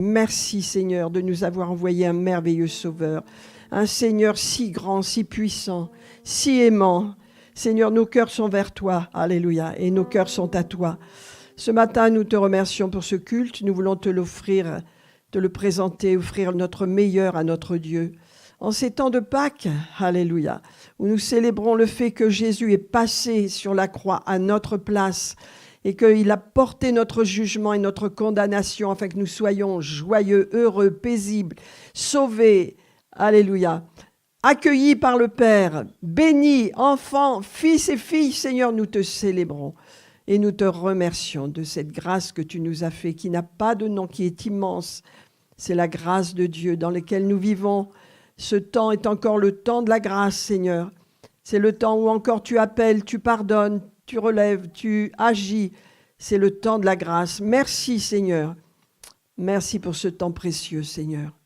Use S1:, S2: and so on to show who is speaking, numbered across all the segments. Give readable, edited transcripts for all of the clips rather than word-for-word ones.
S1: Merci Seigneur de nous avoir envoyé un merveilleux Sauveur, un Seigneur si grand, si puissant, si aimant. Seigneur, nos cœurs sont vers toi, alléluia, et nos cœurs sont à toi. Ce matin, nous te remercions pour ce culte, nous voulons te l'offrir, te le présenter, offrir notre meilleur à notre Dieu. En ces temps de Pâques, alléluia, où nous célébrons le fait que Jésus est passé sur la croix à notre place, et qu'il a porté notre jugement et notre condamnation afin que nous soyons joyeux, heureux, paisibles, sauvés, alléluia, accueillis par le Père, bénis, enfants, fils et filles, Seigneur, nous te célébrons et nous te remercions de cette grâce que tu nous as fait, qui n'a pas de nom, qui est immense. C'est la grâce de Dieu dans laquelle nous vivons. Ce temps est encore le temps de la grâce, Seigneur. C'est le temps où encore tu appelles, tu pardonnes, tu relèves, tu agis. C'est le temps de la grâce. Merci Seigneur. Merci pour ce temps précieux, Seigneur.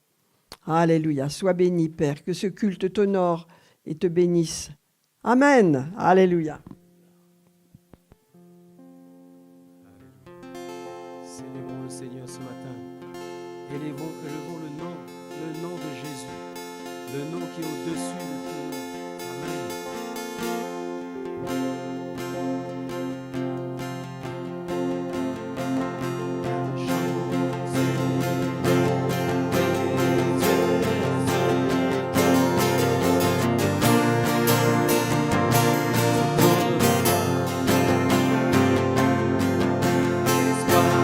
S1: Alléluia. Sois béni, Père. Que ce culte t'honore et te bénisse. Amen. Alléluia.
S2: Célébrons le Seigneur ce matin. Élevons le nom de Jésus. Le nom qui est au-dessus de tout nom. Amen.
S3: Espoir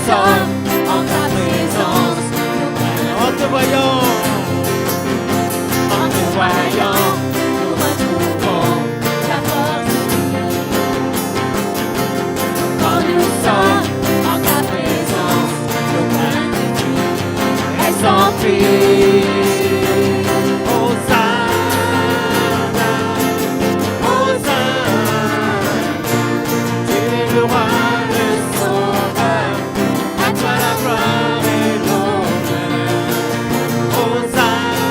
S3: sommes en ta présence,
S2: En te voyant,
S3: en te voyant, nous retrouvons la force de vie. Quand nous sommes en ta présence, nos craintes de vie, elles s'enfuient.
S2: Hosanna, Hosanna, tu es le roi, le sauveur, à toi la gloire et l'honneur. Hosanna,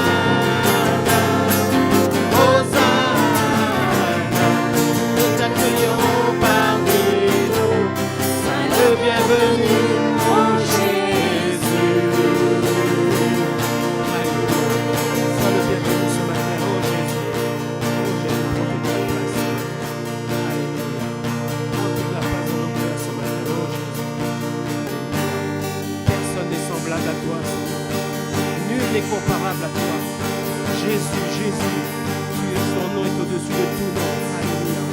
S2: Hosanna, nous t'accueillons parmi nous, sois le bienvenu, oh Jésus. Sois le bienvenu ce matin, oh Jésus. Oh Jésus, prends toute la place. Alléluia. Prends toute la place dans nos cœurs ce matin, oh Jésus. Personne n'est semblable à toi, Seigneur. Nul n'est comparable à toi. Jésus, Jésus, ton nom est au-dessus de tout nom. Alléluia.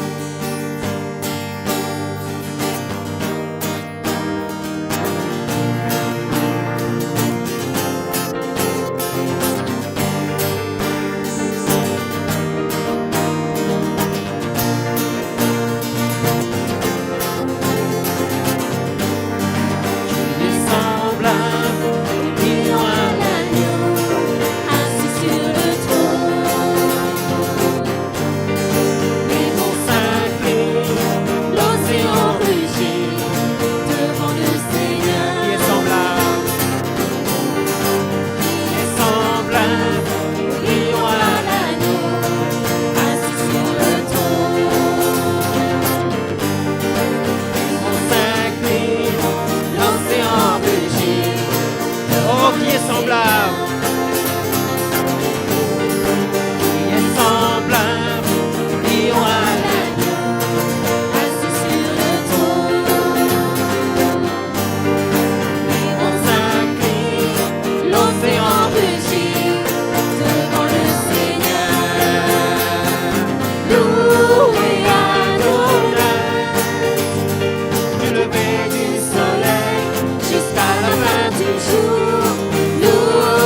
S3: Tu es semblable au lion à l'agneau, assis sur le trône. Les monts s'inclinent, l'océan rugit devant le Seigneur.
S2: Qui est semblable,
S3: Qui est semblable au lion à l'agneau, assis sur le trône. Les monts s'inclinent, l'océan rugit.
S2: oh, qui est semblable,
S3: Qui est semblable au lion à l'agneau, assis sur le trône. Les monts s'inclinent, l'océan rugit devant le Seigneur. Loué Adonai,
S2: du lever du
S3: du soleil jusqu'à la fin du jour. Loué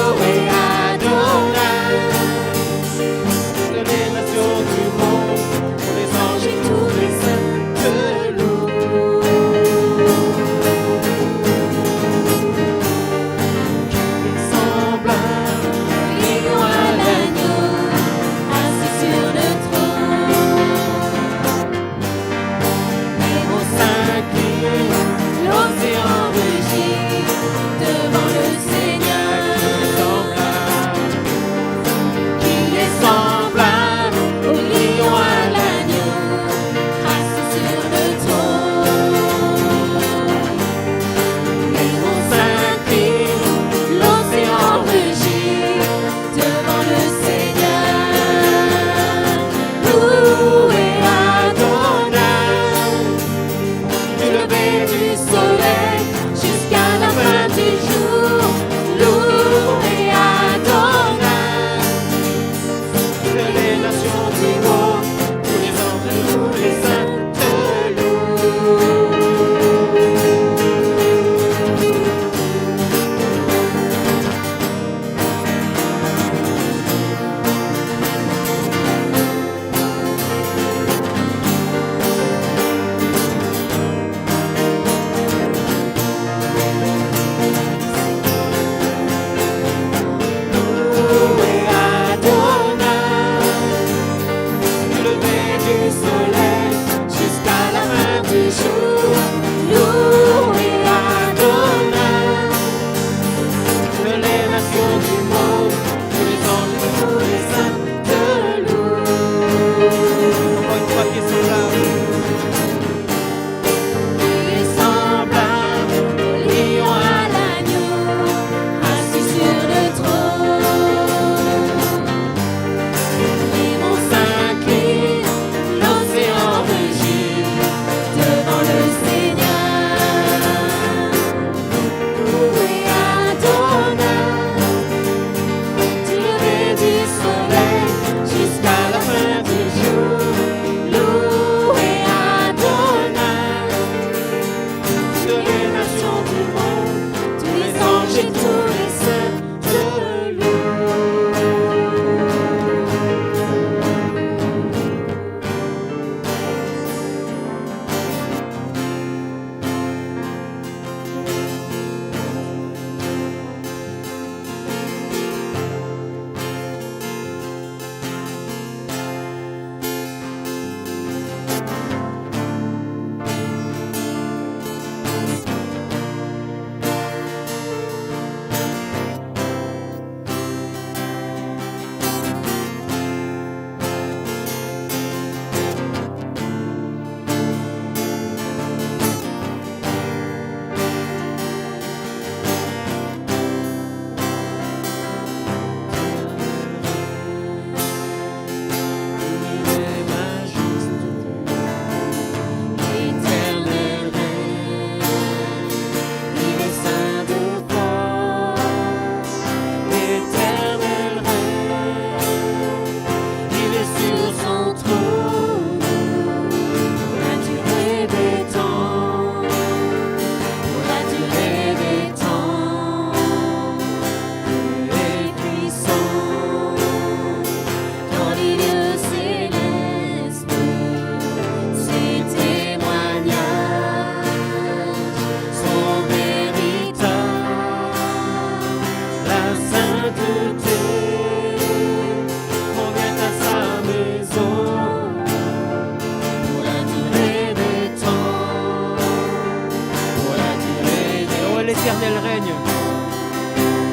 S2: l'Éternel règne.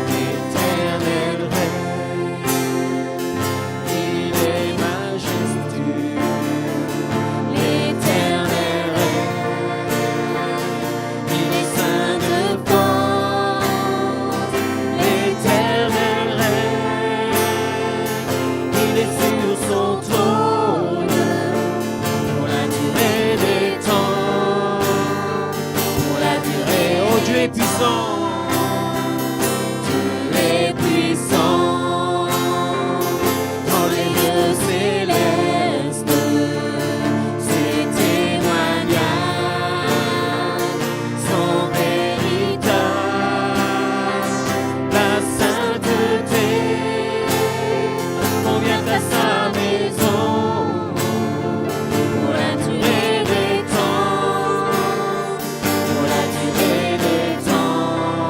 S3: L'Éternel règne, il est majestueux. L'Éternel règne, il est saint de force. L'Éternel règne, il est sur son trône pour la durée des temps, pour la durée.
S2: Oh, Dieu est puissant.
S3: Dieu est puissant dans les lieux célestes. Ses témoignages sont véritables. La sainteté convient à sa maison pour la durée des temps, pour la durée des temps.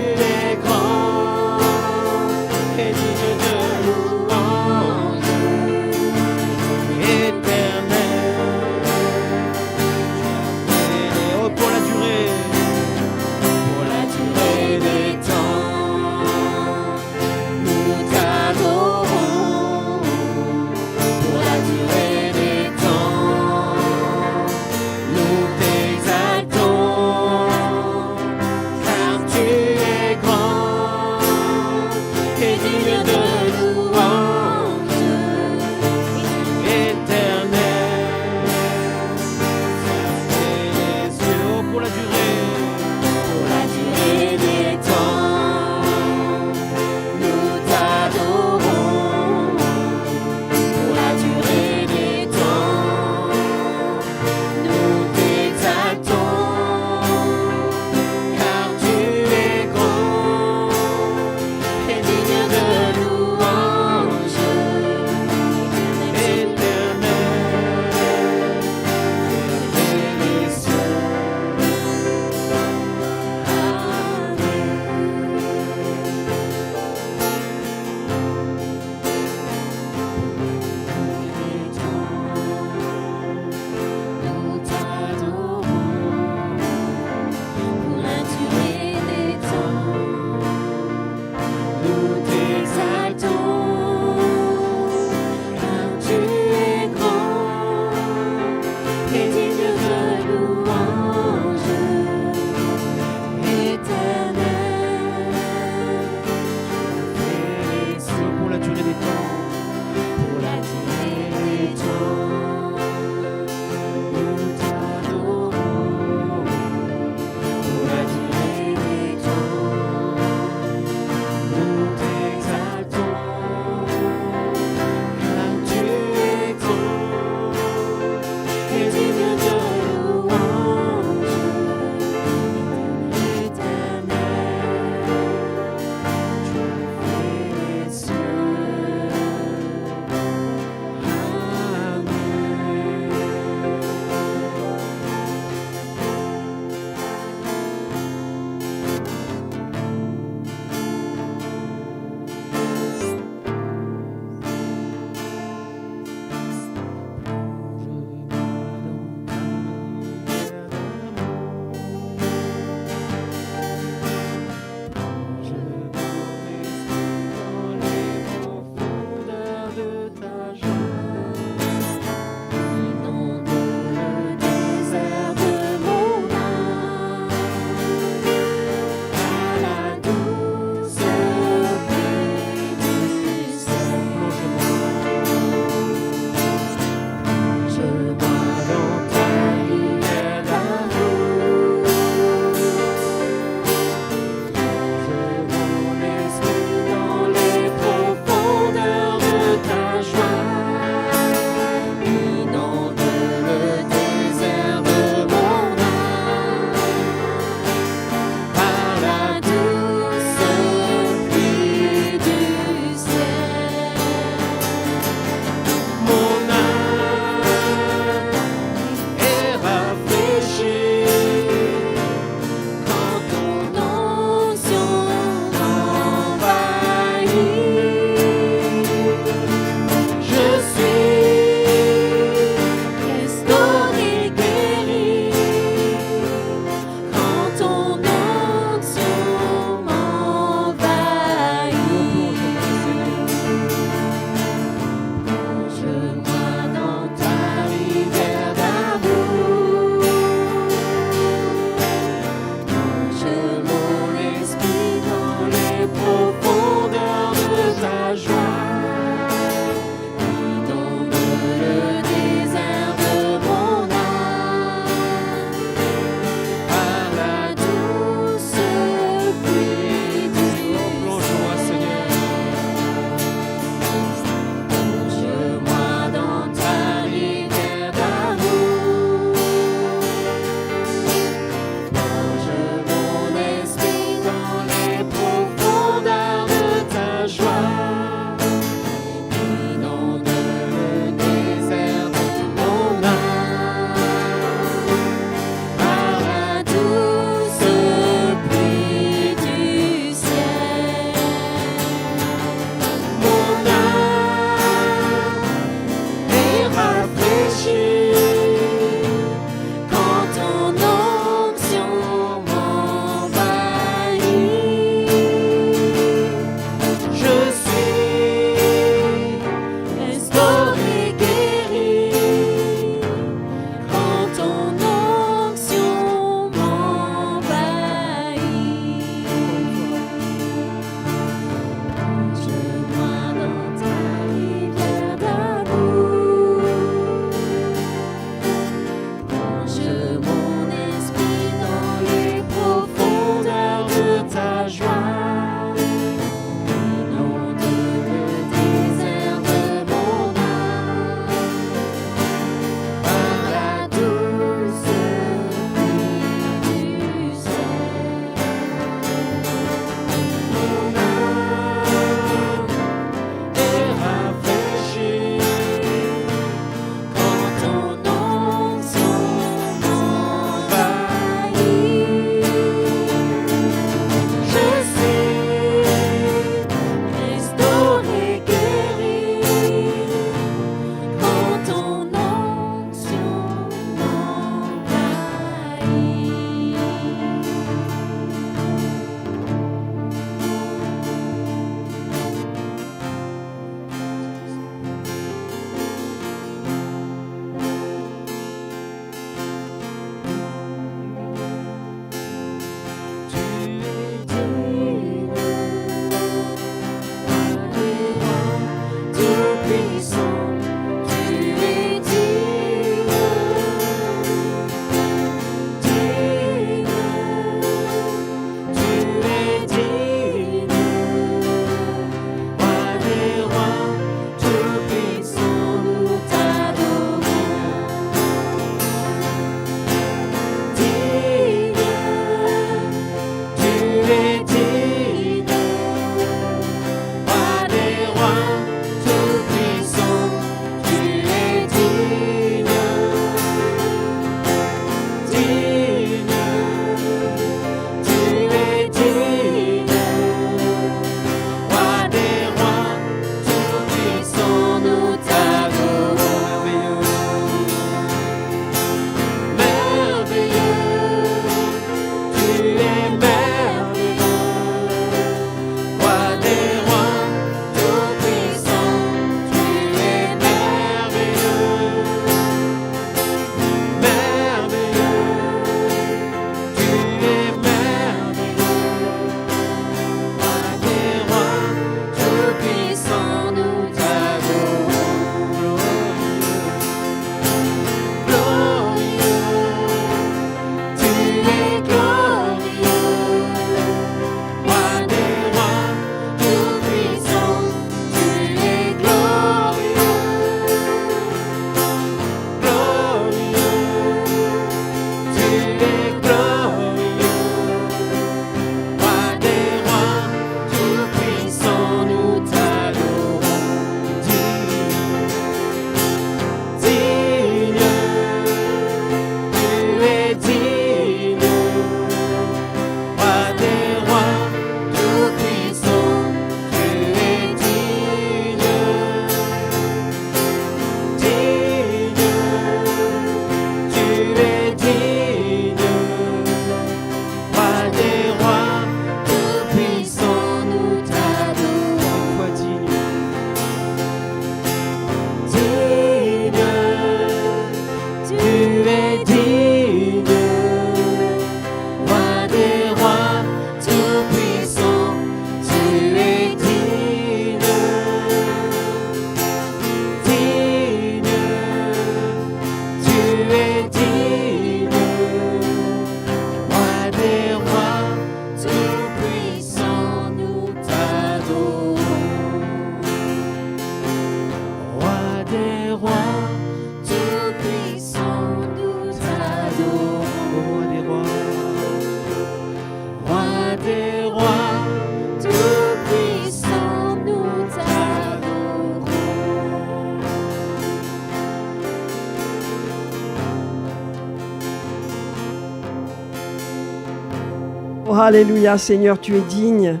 S1: Oh, alléluia, Seigneur, tu es digne.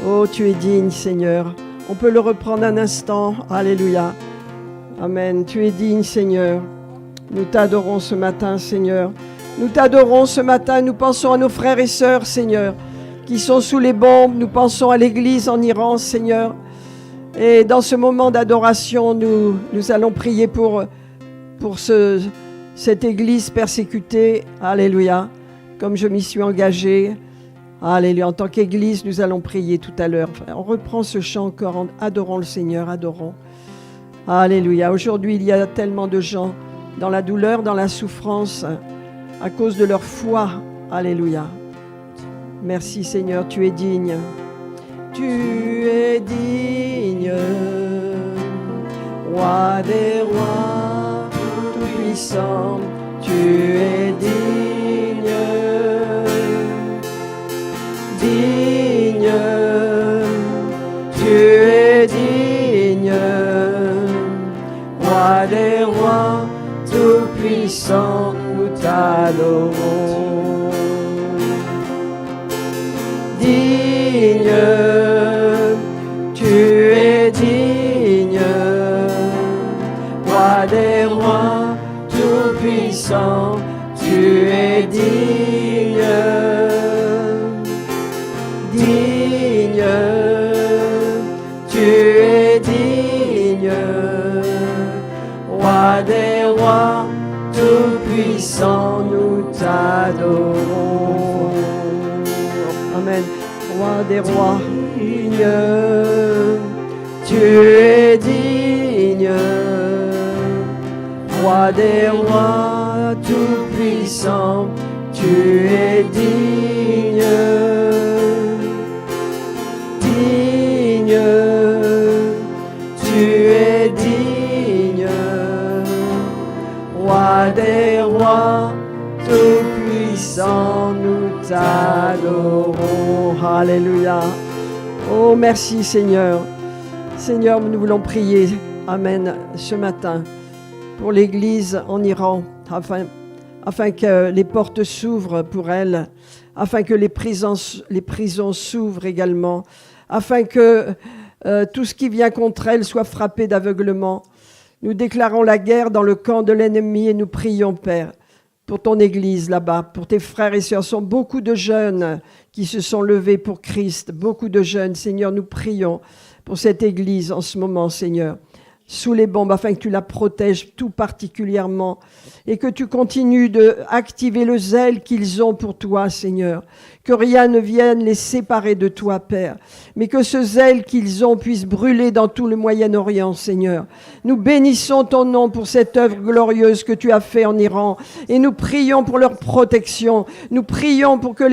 S1: Oh, tu es digne, Seigneur. On peut le reprendre un instant. Alléluia. Amen. Tu es digne, Seigneur. Nous t'adorons ce matin, Seigneur. Nous t'adorons ce matin. Nous pensons à nos frères et sœurs, Seigneur, qui sont sous les bombes. Nous pensons à l'Église en Iran, Seigneur. Et dans ce moment d'adoration, nous allons prier pour cette Église persécutée. Alléluia. Comme je m'y suis engagé. Alléluia. En tant qu'Église, nous allons prier tout à l'heure. On reprend ce chant encore en adorant le Seigneur, adorons. Alléluia. Aujourd'hui, il y a tellement de gens dans la douleur, dans la souffrance, à cause de leur foi. Alléluia. Merci Seigneur, tu es digne. Tu es digne, Roi des rois, tout-puissant. Tu es digne, digne. Tu es digne, Roi des rois, tout-puissant, nous t'adorons. Digne, tu es digne, Roi des rois, tout-puissant, tu es digne, digne, tu es digne, Roi des rois, tout-puissant, nous t'adorons. Amen. Roi des rois, digne, tu es digne, Roi des rois, tout-puissant, tu es digne, digne, tu es digne, Roi des rois, tout-puissant, nous t'adorons. Alléluia. Oh, merci Seigneur. Seigneur, nous voulons prier, Amen, ce matin pour l'Église en Iran, afin que les portes s'ouvrent pour elle, afin que les prisons s'ouvrent également, afin que tout ce qui vient contre elle soit frappé d'aveuglement. Nous déclarons la guerre dans le camp de l'ennemi et nous prions, Père, pour ton Église là-bas, pour tes frères et sœurs. Ce sont beaucoup de jeunes qui se sont levés pour Christ, beaucoup de jeunes. Seigneur, nous prions pour cette Église en ce moment, Seigneur, sous les bombes, afin que tu la protèges tout particulièrement et que tu continues d'activer le zèle qu'ils ont pour toi, Seigneur. Que rien ne vienne les séparer de toi, Père, mais que ce zèle qu'ils ont puisse brûler dans tout le Moyen-Orient, Seigneur. Nous bénissons ton nom pour cette œuvre glorieuse que tu as fait en Iran et nous prions pour leur protection. Nous prions pour que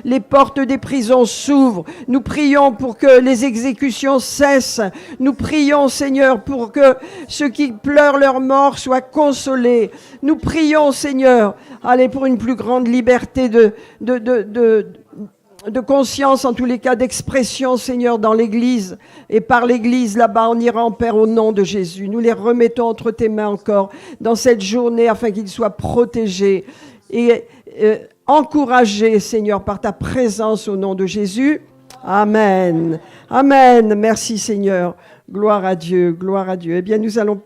S1: les portes des prisons s'ouvrent. Nous prions pour que les exécutions cessent. Nous prions, Seigneur, pour que ceux qui pleurent leur mort soient consolés. Nous prions, Seigneur, allez, pour une plus grande liberté de conscience, en tous les cas d'expression, Seigneur, dans l'Église et par l'Église là-bas en Iran, Père, au nom de Jésus. Nous les remettons entre tes mains encore dans cette journée afin qu'ils soient protégés et encouragés, Seigneur, par ta présence au nom de Jésus. Amen. Amen. Merci, Seigneur. Gloire à Dieu. Gloire à Dieu. Eh bien, nous allons...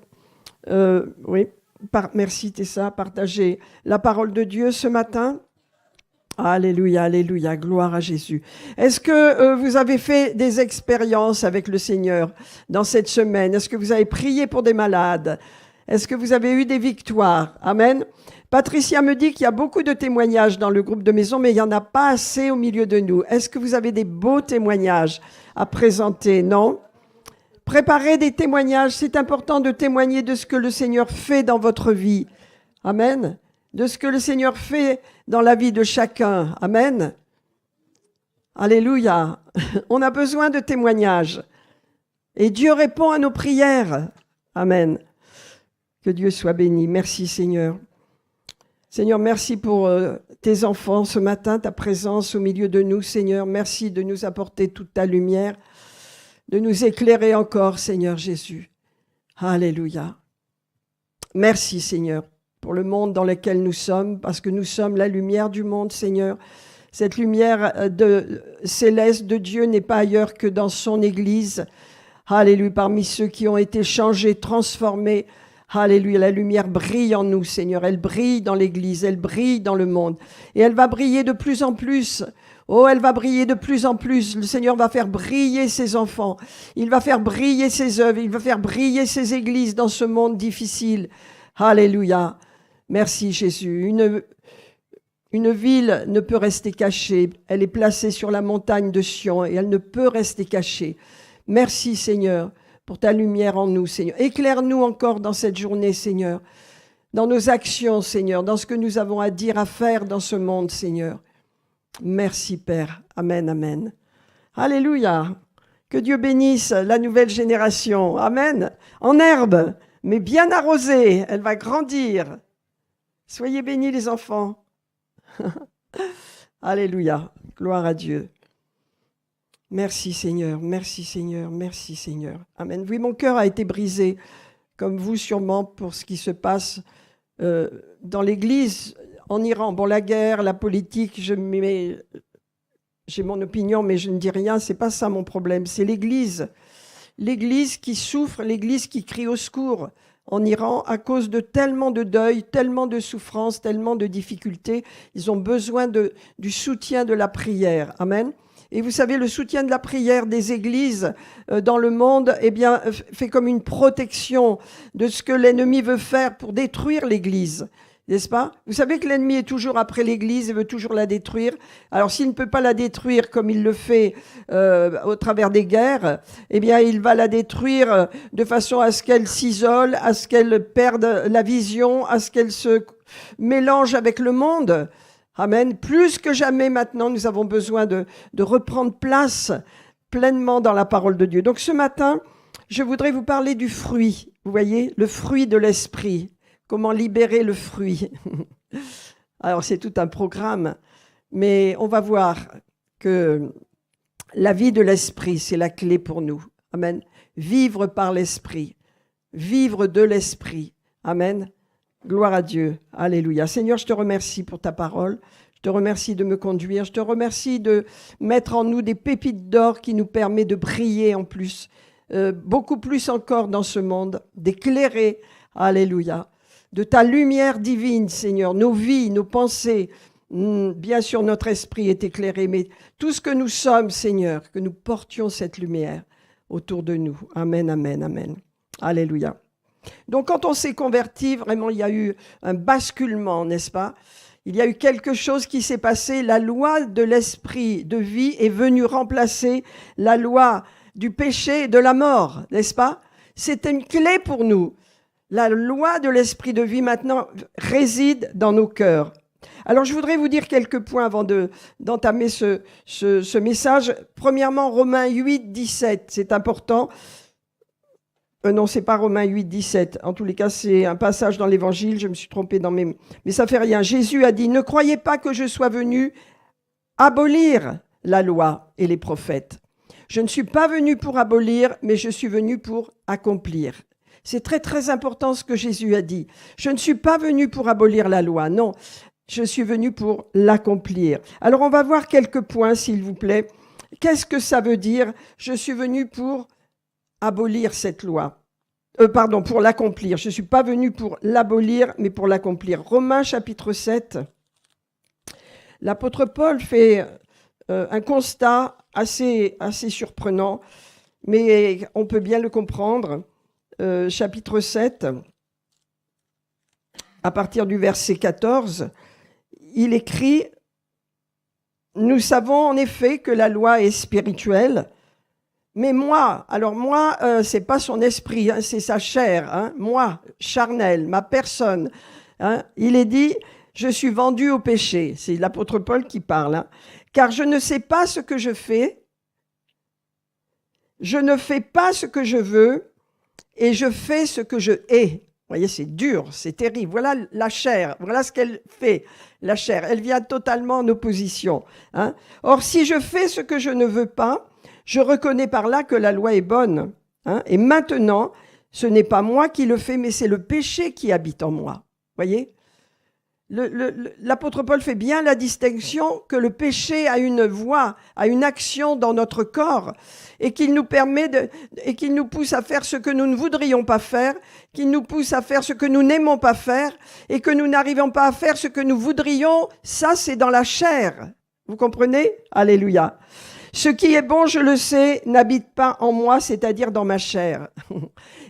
S1: merci Tessa, partager la parole de Dieu ce matin. Alléluia, alléluia, gloire à Jésus. Est-ce que vous avez fait des expériences avec le Seigneur dans cette semaine? Est-ce que vous avez prié pour des malades? Est-ce que vous avez eu des victoires? Amen. Patricia me dit qu'il y a beaucoup de témoignages dans le groupe de maison, mais il n'y en a pas assez au milieu de nous. Est-ce que vous avez des beaux témoignages à présenter? Non? Préparez des témoignages. C'est important de témoigner de ce que le Seigneur fait dans votre vie. Amen. De ce que le Seigneur fait dans la vie de chacun. Amen. Alléluia. On a besoin de témoignages. Et Dieu répond à nos prières. Amen. Que Dieu soit béni. Merci Seigneur. Seigneur, merci pour tes enfants ce matin, ta présence au milieu de nous, Seigneur. Merci de nous apporter toute ta lumière, de nous éclairer encore, Seigneur Jésus. Alléluia. Merci, Seigneur, pour le monde dans lequel nous sommes, parce que nous sommes la lumière du monde, Seigneur. Cette lumière céleste de Dieu n'est pas ailleurs que dans son Église. Alléluia, parmi ceux qui ont été changés, transformés. Alléluia, la lumière brille en nous, Seigneur. Elle brille dans l'Église, elle brille dans le monde. Et elle va briller de plus en plus. Oh, elle va briller de plus en plus. Le Seigneur va faire briller ses enfants. Il va faire briller ses œuvres. Il va faire briller ses églises dans ce monde difficile. Alléluia. Merci Jésus. Une ville ne peut rester cachée. Elle est placée sur la montagne de Sion et elle ne peut rester cachée. Merci Seigneur pour ta lumière en nous, Seigneur. Éclaire-nous encore dans cette journée, Seigneur. Dans nos actions, Seigneur. Dans ce que nous avons à dire, à faire dans ce monde, Seigneur. Merci Père. Amen, amen. Alléluia. Que Dieu bénisse la nouvelle génération. Amen. En herbe, mais bien arrosée. Elle va grandir. Soyez bénis les enfants. Alléluia. Gloire à Dieu. Merci Seigneur, merci Seigneur, merci Seigneur. Amen. Oui, mon cœur a été brisé, comme vous sûrement, pour ce qui se passe dans l'Église en Iran. Bon, la guerre, la politique, j'ai mon opinion, mais je ne dis rien, c'est pas ça mon problème, c'est l'Église. L'Église qui souffre, l'Église qui crie au secours en Iran à cause de tellement de deuil, tellement de souffrance, tellement de difficultés. Ils ont besoin du soutien de la prière. Amen. Et vous savez, le soutien de la prière des églises dans le monde, eh bien, fait comme une protection de ce que l'ennemi veut faire pour détruire l'église. N'est-ce pas? Vous savez que l'ennemi est toujours après l'église et veut toujours la détruire. Alors, s'il ne peut pas la détruire comme il le fait au travers des guerres, eh bien, il va la détruire de façon à ce qu'elle s'isole, à ce qu'elle perde la vision, à ce qu'elle se mélange avec le monde. Amen. Plus que jamais maintenant, nous avons besoin de reprendre place pleinement dans la parole de Dieu. Donc, ce matin, je voudrais vous parler du fruit. Vous voyez, le fruit de l'esprit. Comment libérer le fruit. Alors, c'est tout un programme, mais on va voir que la vie de l'esprit, c'est la clé pour nous. Amen. Vivre par l'esprit. Vivre de l'esprit. Amen. Gloire à Dieu. Alléluia. Seigneur, je te remercie pour ta parole. Je te remercie de me conduire. Je te remercie de mettre en nous des pépites d'or qui nous permettent de briller en plus, beaucoup plus encore dans ce monde, d'éclairer. Alléluia. De ta lumière divine, Seigneur, nos vies, nos pensées, bien sûr notre esprit est éclairé, mais tout ce que nous sommes, Seigneur, que nous portions cette lumière autour de nous. Amen, amen, amen. Alléluia. Donc quand on s'est converti, vraiment il y a eu un basculement, n'est-ce pas? Il y a eu quelque chose qui s'est passé, la loi de l'esprit de vie est venue remplacer la loi du péché et de la mort, n'est-ce pas? C'était une clé pour nous. La loi de l'esprit de vie maintenant réside dans nos cœurs. Alors je voudrais vous dire quelques points avant d'entamer ce message. Premièrement, Romains 8, 17, c'est important. Non, c'est pas Romains 8, 17. En tous les cas, c'est un passage dans l'Évangile. Je me suis trompée mais ça fait rien. Jésus a dit, ne croyez pas que je sois venu abolir la loi et les prophètes. Je ne suis pas venu pour abolir, mais je suis venu pour accomplir. C'est très, très important ce que Jésus a dit. Je ne suis pas venu pour abolir la loi, non. Je suis venu pour l'accomplir. Alors, on va voir quelques points, s'il vous plaît. Qu'est-ce que ça veut dire? Je suis venu pour abolir cette loi. Pour l'accomplir. Je ne suis pas venu pour l'abolir, mais pour l'accomplir. Romains chapitre 7. L'apôtre Paul fait un constat assez surprenant, mais on peut bien le comprendre. Chapitre 7, à partir du verset 14, il écrit « Nous savons en effet que la loi est spirituelle, mais moi, c'est pas son esprit, hein, c'est sa chair, hein, moi, charnel, ma personne. Hein, il est dit « Je suis vendu au péché », c'est l'apôtre Paul qui parle, hein, « car je ne sais pas ce que je fais, je ne fais pas ce que je veux, et je fais ce que je hais. » Vous voyez, c'est dur, c'est terrible. Voilà la chair, voilà ce qu'elle fait, la chair. Elle vient totalement en opposition. Hein. Or, si je fais ce que je ne veux pas, je reconnais par là que la loi est bonne. Hein. Et maintenant, ce n'est pas moi qui le fais, mais c'est le péché qui habite en moi. Vous voyez? L'apôtre Paul fait bien la distinction que le péché a une voie, a une action dans notre corps et qu'il nous pousse à faire ce que nous ne voudrions pas faire, qu'il nous pousse à faire ce que nous n'aimons pas faire et que nous n'arrivons pas à faire ce que nous voudrions. Ça, c'est dans la chair. Vous comprenez? Alléluia. Ce qui est bon, je le sais, n'habite pas en moi, c'est-à-dire dans ma chair.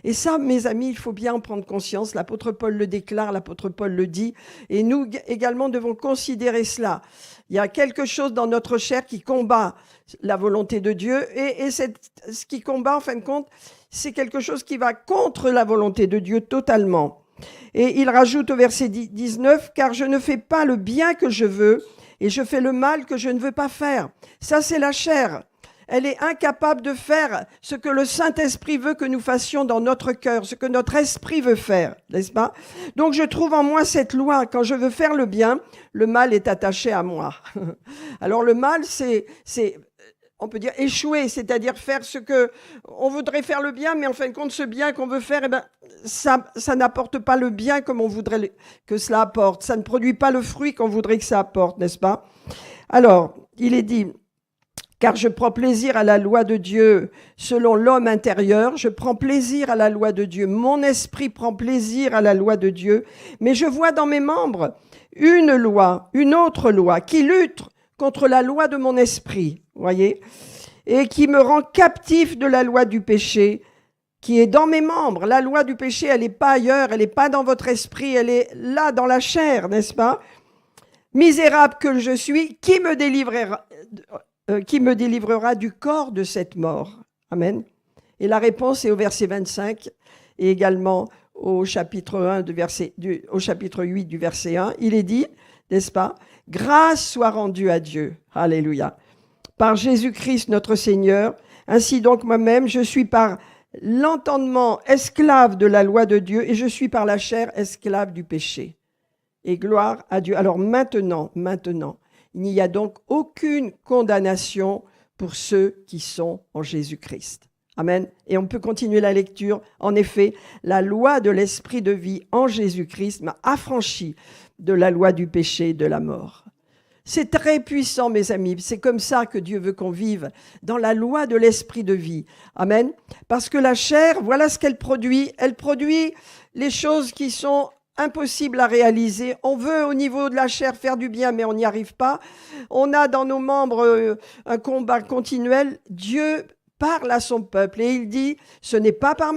S1: Et ça, mes amis, il faut bien en prendre conscience. L'apôtre Paul le déclare, l'apôtre Paul le dit. Et nous également devons considérer cela. Il y a quelque chose dans notre chair qui combat la volonté de Dieu. Et ce qui combat, en fin de compte, c'est quelque chose qui va contre la volonté de Dieu totalement. Et il rajoute au verset 19, « Car je ne fais pas le bien que je veux, et je fais le mal que je ne veux pas faire. » Ça, c'est la chair. Elle est incapable de faire ce que le Saint-Esprit veut que nous fassions dans notre cœur, ce que notre esprit veut faire, n'est-ce pas? Donc, je trouve en moi cette loi. Quand je veux faire le bien, le mal est attaché à moi. Alors, le mal, c'est on peut dire échouer, c'est-à-dire faire ce que on voudrait faire le bien, mais en fin de compte, ce bien qu'on veut faire, ça n'apporte pas le bien comme on voudrait que cela apporte. Ça ne produit pas le fruit qu'on voudrait que ça apporte, n'est-ce pas? Alors, il est dit, car je prends plaisir à la loi de Dieu selon l'homme intérieur, je prends plaisir à la loi de Dieu, mon esprit prend plaisir à la loi de Dieu, mais je vois dans mes membres une loi, une autre loi qui lutte contre la loi de mon esprit, voyez, et qui me rend captif de la loi du péché qui est dans mes membres. La loi du péché, elle n'est pas ailleurs, elle n'est pas dans votre esprit, elle est là dans la chair, n'est-ce pas? Misérable que je suis, qui me délivrera du corps de cette mort? Amen. Et la réponse est au verset 25 et également au chapitre 8 du verset 1. Il est dit, n'est-ce pas? Grâce soit rendue à Dieu. Alléluia. Par Jésus-Christ notre Seigneur. Ainsi donc moi-même, je suis par l'entendement esclave de la loi de Dieu et je suis par la chair esclave du péché. Et gloire à Dieu. Alors maintenant, il n'y a donc aucune condamnation pour ceux qui sont en Jésus-Christ. Amen. Et on peut continuer la lecture. En effet, la loi de l'esprit de vie en Jésus-Christ m'a affranchi de la loi du péché et de la mort. C'est très puissant, mes amis. C'est comme ça que Dieu veut qu'on vive, dans la loi de l'esprit de vie. Amen. Parce que la chair, voilà ce qu'elle produit. Elle produit les choses qui sont impossibles à réaliser. On veut, au niveau de la chair, faire du bien, mais on n'y arrive pas. On a dans nos membres un combat continuel. Dieu parle à son peuple et il dit, ce n'est pas par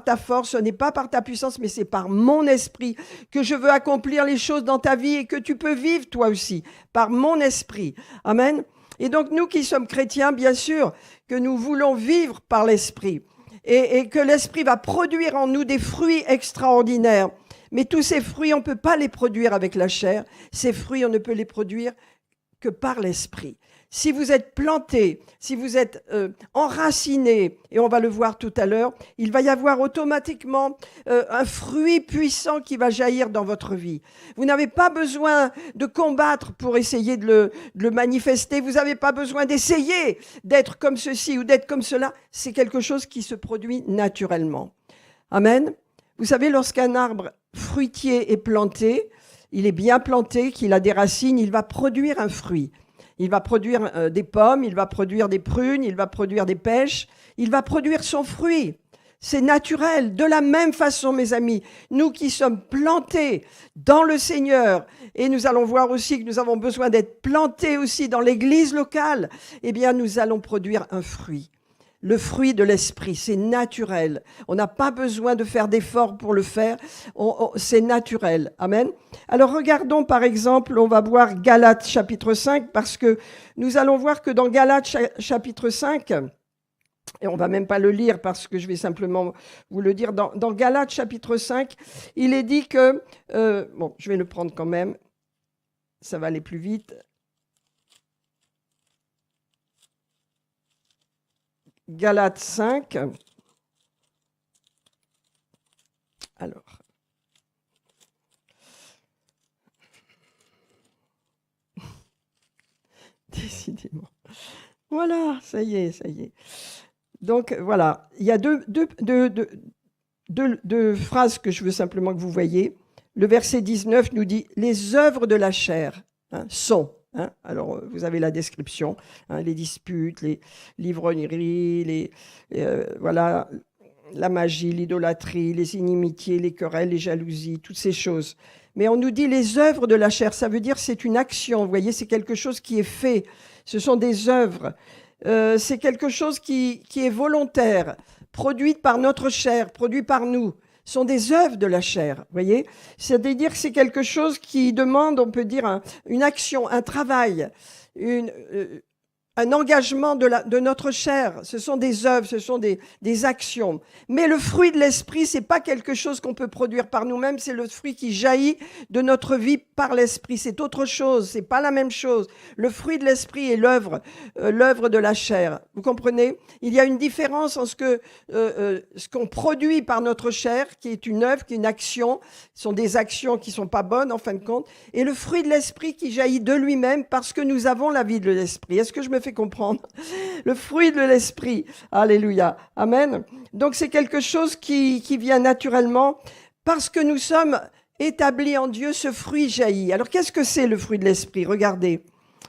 S1: ta force, ce n'est pas par ta puissance, mais c'est par mon esprit que je veux accomplir les choses dans ta vie et que tu peux vivre toi aussi, par mon esprit. Amen. Et donc nous qui sommes chrétiens, bien sûr, que nous voulons vivre par l'esprit et que l'esprit va produire en nous des fruits extraordinaires. Mais tous ces fruits, on ne peut pas les produire avec la chair. Ces fruits, on ne peut les produire que par l'esprit. Si vous êtes planté, si vous êtes enraciné, et on va le voir tout à l'heure, il va y avoir automatiquement un fruit puissant qui va jaillir dans votre vie. Vous n'avez pas besoin de combattre pour essayer de le manifester. Vous n'avez pas besoin d'essayer d'être comme ceci ou d'être comme cela. C'est quelque chose qui se produit naturellement. Amen. Vous savez, lorsqu'un arbre fruitier est planté, il est bien planté, qu'il a des racines, il va produire un fruit. Il va produire des pommes, il va produire des prunes, il va produire des pêches, il va produire son fruit. C'est naturel. De la même façon, mes amis, nous qui sommes plantés dans le Seigneur, et nous allons voir aussi que nous avons besoin d'être plantés aussi dans l'église locale, eh bien, nous allons produire un fruit. Le fruit de l'esprit, c'est naturel. On n'a pas besoin de faire d'efforts pour le faire. C'est naturel. Amen. Alors regardons par exemple, on va voir Galates chapitre 5 parce que nous allons voir que dans Galates chapitre 5, et on va même pas le lire parce que je vais simplement vous le dire, dans Galates chapitre 5, il est dit que, bon, je vais le prendre quand même, ça va aller plus vite. Galates 5. Alors. Décidément. Voilà, ça y est. Donc, voilà. Il y a deux phrases que je veux simplement que vous voyez. le verset 19 nous dit « Les œuvres de la chair sont ». Alors, vous avez la description, les disputes, les l'ivrognerie, voilà, la magie, l'idolâtrie, les inimitiés, les querelles, les jalousies, toutes ces choses. Mais on nous dit les œuvres de la chair, ça veut dire c'est une action, vous voyez, c'est quelque chose qui est fait, ce sont des œuvres, c'est quelque chose qui est volontaire, produite par notre chair, produit par nous. Ce sont des œuvres de la chair, vous voyez. C'est-à-dire que c'est quelque chose qui demande, on peut dire, une action, un travail, un engagement de notre chair. Ce sont des œuvres, ce sont des actions. Mais le fruit de l'esprit, c'est pas quelque chose qu'on peut produire par nous-mêmes, c'est le fruit qui jaillit de notre vie par l'esprit. C'est autre chose, c'est pas la même chose. Le fruit de l'esprit est l'œuvre de la chair. Vous comprenez? Il y a une différence en ce qu'on produit par notre chair, qui est une œuvre, qui est une action. Ce sont des actions qui sont pas bonnes en fin de compte. Et le fruit de l'esprit qui jaillit de lui-même parce que nous avons la vie de l'esprit. Est-ce que je me fais comprendre? Le fruit de l'esprit. Alléluia. Amen. Donc c'est quelque chose qui vient naturellement parce que nous sommes établis en Dieu, ce fruit jaillit. Alors qu'est-ce que c'est le fruit de l'esprit? Regardez.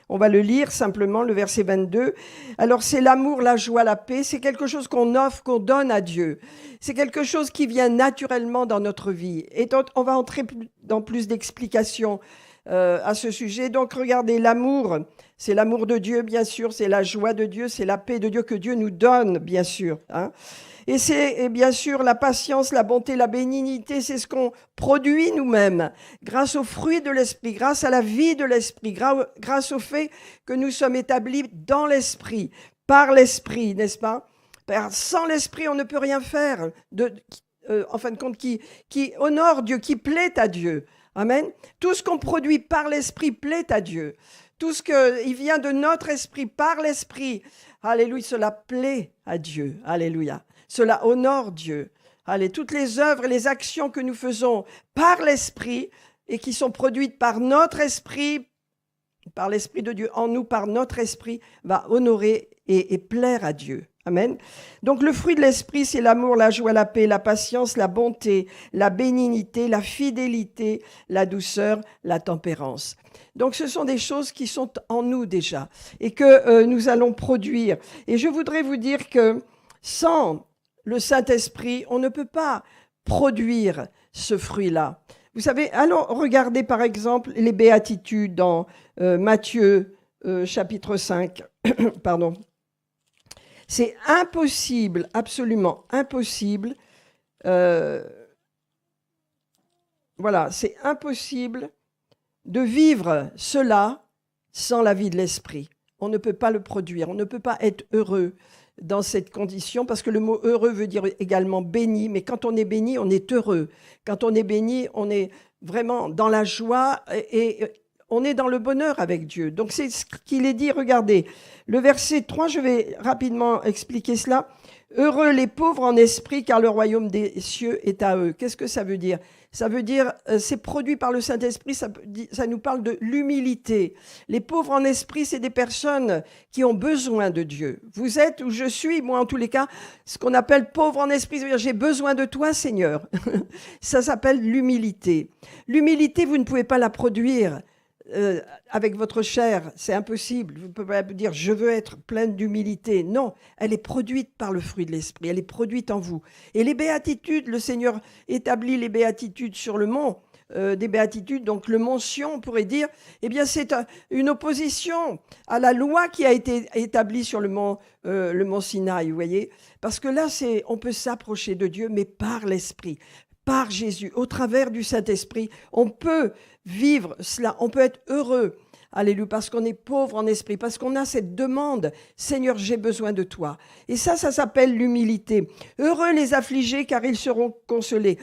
S1: On va le lire simplement, le verset 22. Alors c'est l'amour, la joie, la paix. C'est quelque chose qu'on offre, qu'on donne à Dieu. C'est quelque chose qui vient naturellement dans notre vie. Et donc, on va entrer dans plus d'explications à ce sujet. Donc regardez, l'amour, c'est l'amour de Dieu, bien sûr, c'est la joie de Dieu, c'est la paix de Dieu que Dieu nous donne, bien sûr. Et c'est bien sûr la patience, la bonté, la bénignité, c'est ce qu'on produit nous-mêmes grâce au fruit de l'esprit, grâce à la vie de l'esprit, grâce au fait que nous sommes établis dans l'esprit, par l'esprit, n'est-ce pas? Sans l'esprit, on ne peut rien faire, en fin de compte, qui honore Dieu, qui plaît à Dieu. Amen. Tout ce qu'on produit par l'esprit plaît à Dieu. Tout ce qui vient de notre esprit, par l'esprit, alléluia, cela plaît à Dieu. Alléluia. Cela honore Dieu. Allez, toutes les œuvres et les actions que nous faisons par l'esprit et qui sont produites par notre esprit, par l'esprit de Dieu en nous, par notre esprit, va honorer et plaire à Dieu. Amen. Donc le fruit de l'esprit, c'est l'amour, la joie, la paix, la patience, la bonté, la bénignité, la fidélité, la douceur, la tempérance. Donc ce sont des choses qui sont en nous déjà et que nous allons produire. Et je voudrais vous dire que sans le Saint-Esprit, on ne peut pas produire ce fruit-là. Vous savez, alors regardez par exemple les béatitudes dans Matthieu chapitre 5, pardon. C'est impossible, absolument impossible. Voilà, c'est impossible de vivre cela sans la vie de l'esprit. On ne peut pas le produire, on ne peut pas être heureux dans cette condition, parce que le mot heureux veut dire également béni, mais quand on est béni, on est heureux. Quand on est béni, on est vraiment dans la joie et on est dans le bonheur avec Dieu. Donc c'est ce qu'il est dit, regardez, le verset 3, je vais rapidement expliquer cela. Heureux les pauvres en esprit, car le royaume des cieux est à eux. Qu'est-ce que ça veut dire? Ça veut dire, c'est produit par le Saint-Esprit, ça nous parle de l'humilité. Les pauvres en esprit, c'est des personnes qui ont besoin de Dieu. Vous êtes ou je suis, moi en tous les cas, ce qu'on appelle pauvre en esprit, c'est-à-dire j'ai besoin de toi, Seigneur. Ça s'appelle l'humilité. L'humilité, vous ne pouvez pas la produire avec votre chair, c'est impossible. Vous ne pouvez pas dire je veux être pleine d'humilité. Non, elle est produite par le fruit de l'esprit, elle est produite en vous. Et les béatitudes, le Seigneur établit les béatitudes sur le mont des béatitudes, donc le mont Sion, on pourrait dire, eh bien c'est une opposition à la loi qui a été établie sur le mont Sinaï, vous voyez, parce que là on peut s'approcher de Dieu, mais par l'esprit. Par Jésus, au travers du Saint-Esprit, on peut vivre cela, on peut être heureux, alléluia, parce qu'on est pauvre en esprit, parce qu'on a cette demande, Seigneur, j'ai besoin de toi. Et ça s'appelle l'humilité. Heureux les affligés, car ils seront consolés.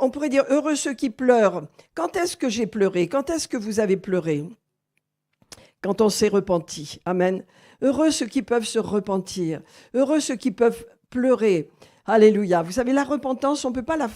S1: On pourrait dire heureux ceux qui pleurent. Quand est-ce que j'ai pleuré? Quand est-ce que vous avez pleuré? Quand on s'est repenti. Amen. Heureux ceux qui peuvent se repentir. Heureux ceux qui peuvent pleurer. Alléluia. Vous savez, la repentance, on peut pas la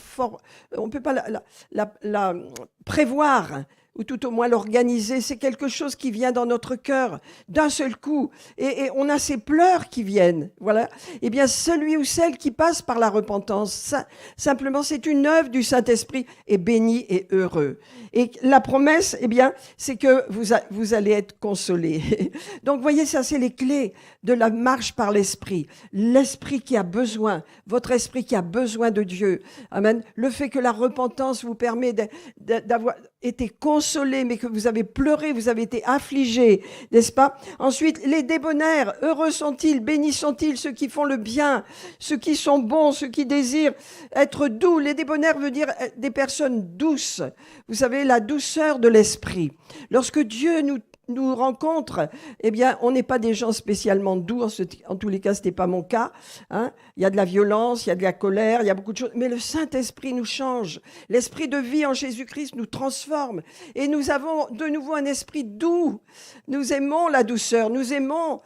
S1: prévoir ou tout au moins l'organiser. C'est quelque chose qui vient dans notre cœur d'un seul coup. Et on a ces pleurs qui viennent. Voilà. Eh bien, celui ou celle qui passe par la repentance, simplement, c'est une œuvre du Saint-Esprit, est béni et heureux. Et la promesse, eh bien, c'est que vous allez être consolés. Donc, voyez, ça, c'est les clés de la marche par l'Esprit. L'Esprit qui a besoin, votre esprit qui a besoin de Dieu. Amen. Le fait que la repentance vous permet d'avoir été consolé, mais que vous avez pleuré, vous avez été affligé, n'est-ce pas? Ensuite, les débonnaires, heureux sont-ils, bénis sont-ils ceux qui font le bien, ceux qui sont bons, ceux qui désirent être doux. Les débonnaires veut dire des personnes douces. Vous savez, la douceur de l'esprit. Lorsque Dieu nous rencontre, eh bien, on n'est pas des gens spécialement doux. En tous les cas, ce n'était pas mon cas. Hein. Il y a de la violence, il y a de la colère, il y a beaucoup de choses. Mais le Saint-Esprit nous change. L'esprit de vie en Jésus-Christ nous transforme. Et nous avons de nouveau un esprit doux. Nous aimons la douceur. Nous aimons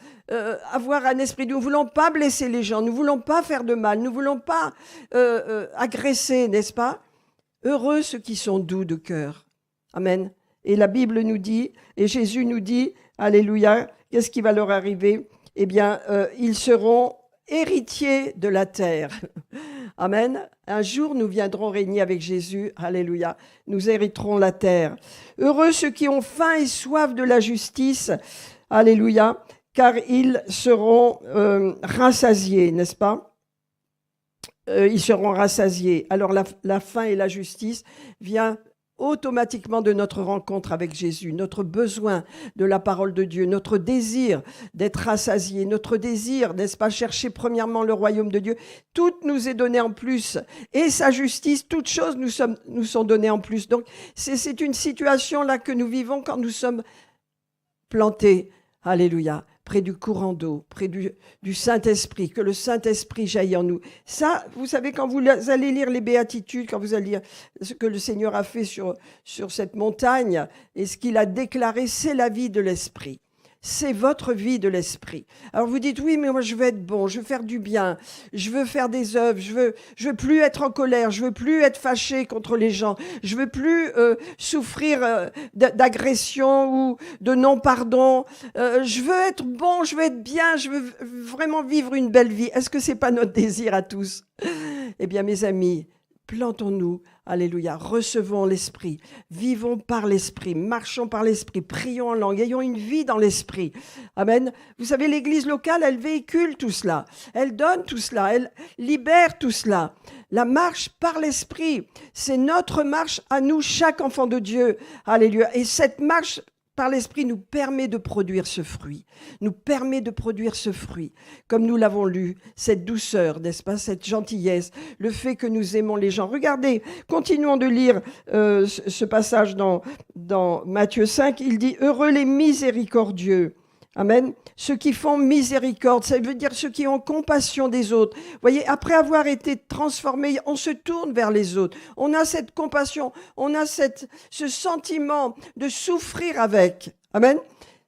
S1: avoir un esprit doux. Nous ne voulons pas blesser les gens. Nous ne voulons pas faire de mal. Nous ne voulons pas agresser, n'est-ce pas? Heureux ceux qui sont doux de cœur. Amen. Et la Bible nous dit, et Jésus nous dit, alléluia, qu'est-ce qui va leur arriver? Eh bien, ils seront héritiers de la terre. Amen. Un jour, nous viendrons régner avec Jésus. Alléluia. Nous hériterons la terre. Heureux ceux qui ont faim et soif de la justice. Alléluia. Car ils seront rassasiés, n'est-ce pas? Ils seront rassasiés. Alors, la faim et la justice vient automatiquement de notre rencontre avec Jésus, notre besoin de la parole de Dieu, notre désir d'être rassasié, notre désir, n'est-ce pas, chercher premièrement le royaume de Dieu. Tout nous est donné en plus. Et sa justice, toutes choses nous sont données en plus. Donc, c'est une situation là que nous vivons quand nous sommes plantés. Alléluia. Près du courant d'eau, près du Saint-Esprit, que le Saint-Esprit jaillit en nous. Ça, vous savez, quand vous allez lire les béatitudes, quand vous allez lire ce que le Seigneur a fait sur cette montagne et ce qu'il a déclaré, c'est la vie de l'Esprit. C'est votre vie de l'esprit. Alors vous dites, oui, mais moi je veux être bon, je veux faire du bien, je veux faire des œuvres, je veux plus être en colère, je veux plus être fâché contre les gens, je veux plus souffrir d'agression ou de non-pardon. Je veux être bon, je veux être bien, je veux vraiment vivre une belle vie. Est-ce que c'est pas notre désir à tous? Eh bien, mes amis, plantons-nous, alléluia, recevons l'Esprit, vivons par l'Esprit, marchons par l'Esprit, prions en langue, ayons une vie dans l'Esprit. Amen. Vous savez, l'Église locale, elle véhicule tout cela, elle donne tout cela, elle libère tout cela. La marche par l'Esprit, c'est notre marche à nous, chaque enfant de Dieu. Alléluia. Et cette marche par l'Esprit nous permet de produire ce fruit, comme nous l'avons lu, cette douceur, n'est-ce pas, cette gentillesse, le fait que nous aimons les gens. Regardez, continuons de lire ce passage dans Matthieu 5, il dit « Heureux les miséricordieux ». Amen. Ceux qui font miséricorde, ça veut dire ceux qui ont compassion des autres. Vous voyez, après avoir été transformés, on se tourne vers les autres. On a cette compassion, on a ce sentiment de souffrir avec. Amen.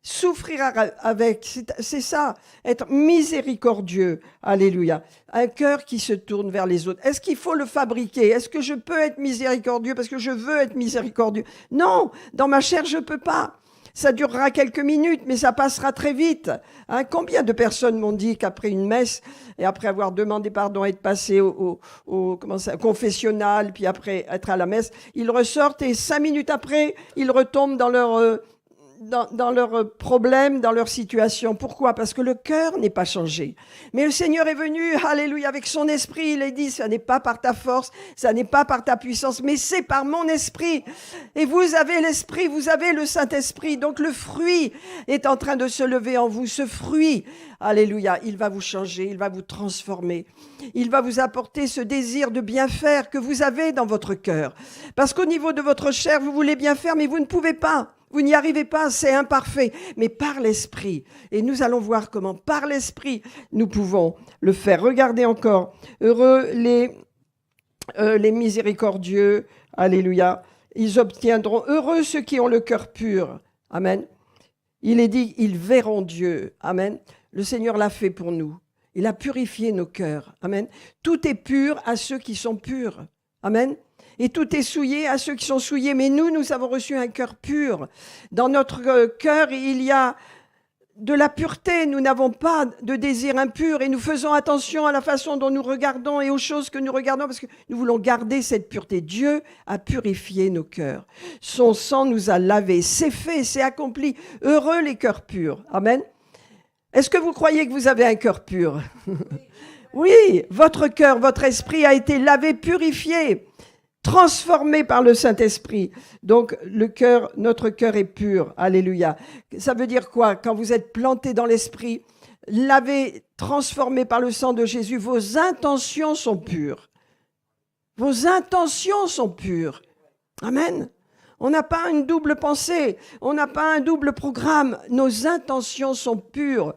S1: Souffrir avec, c'est ça, être miséricordieux. Alléluia. Un cœur qui se tourne vers les autres. Est-ce qu'il faut le fabriquer? Est-ce que je peux être miséricordieux parce que je veux être miséricordieux? Non, dans ma chair, je ne peux pas. Ça durera quelques minutes, mais ça passera très vite. Hein, combien de personnes m'ont dit qu'après une messe, et après avoir demandé pardon et être passé au confessionnal, puis après être à la messe, ils ressortent et 5 minutes après, ils retombent dans leurs problèmes, dans leur situation. Pourquoi? Parce que le cœur n'est pas changé. Mais le Seigneur est venu, alléluia, avec son esprit. Il a dit, ça n'est pas par ta force, ça n'est pas par ta puissance, mais c'est par mon esprit. Et vous avez l'esprit, vous avez le Saint-Esprit. Donc le fruit est en train de se lever en vous. Ce fruit, alléluia, il va vous changer, il va vous transformer. Il va vous apporter ce désir de bien faire que vous avez dans votre cœur. Parce qu'au niveau de votre chair, vous voulez bien faire, mais vous ne pouvez pas. Vous n'y arrivez pas, c'est imparfait, mais par l'Esprit. Et nous allons voir comment, par l'Esprit, nous pouvons le faire. Regardez encore, heureux les miséricordieux, alléluia, ils obtiendront, heureux ceux qui ont le cœur pur, amen. Il est dit, ils verront Dieu, amen. Le Seigneur l'a fait pour nous, il a purifié nos cœurs, amen. Tout est pur à ceux qui sont purs, amen. Et tout est souillé à ceux qui sont souillés. Mais nous avons reçu un cœur pur. Dans notre cœur, il y a de la pureté. Nous n'avons pas de désir impur et nous faisons attention à la façon dont nous regardons et aux choses que nous regardons parce que nous voulons garder cette pureté. Dieu a purifié nos cœurs. Son sang nous a lavés. C'est fait, c'est accompli. Heureux les cœurs purs. Amen. Est-ce que vous croyez que vous avez un cœur pur? Oui, votre cœur, votre esprit a été lavé, purifié, transformé par le Saint-Esprit. Donc, notre cœur est pur. Alléluia. Ça veut dire quoi? Quand vous êtes planté dans l'esprit, lavé, transformé par le sang de Jésus, vos intentions sont pures. Vos intentions sont pures. Amen. On n'a pas une double pensée. On n'a pas un double programme. Nos intentions sont pures.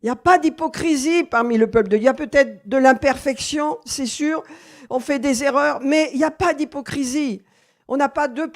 S1: Il n'y a pas d'hypocrisie parmi le peuple de Dieu. Il y a peut-être de l'imperfection, c'est sûr. On fait des erreurs, mais il n'y a pas d'hypocrisie. On n'a pas de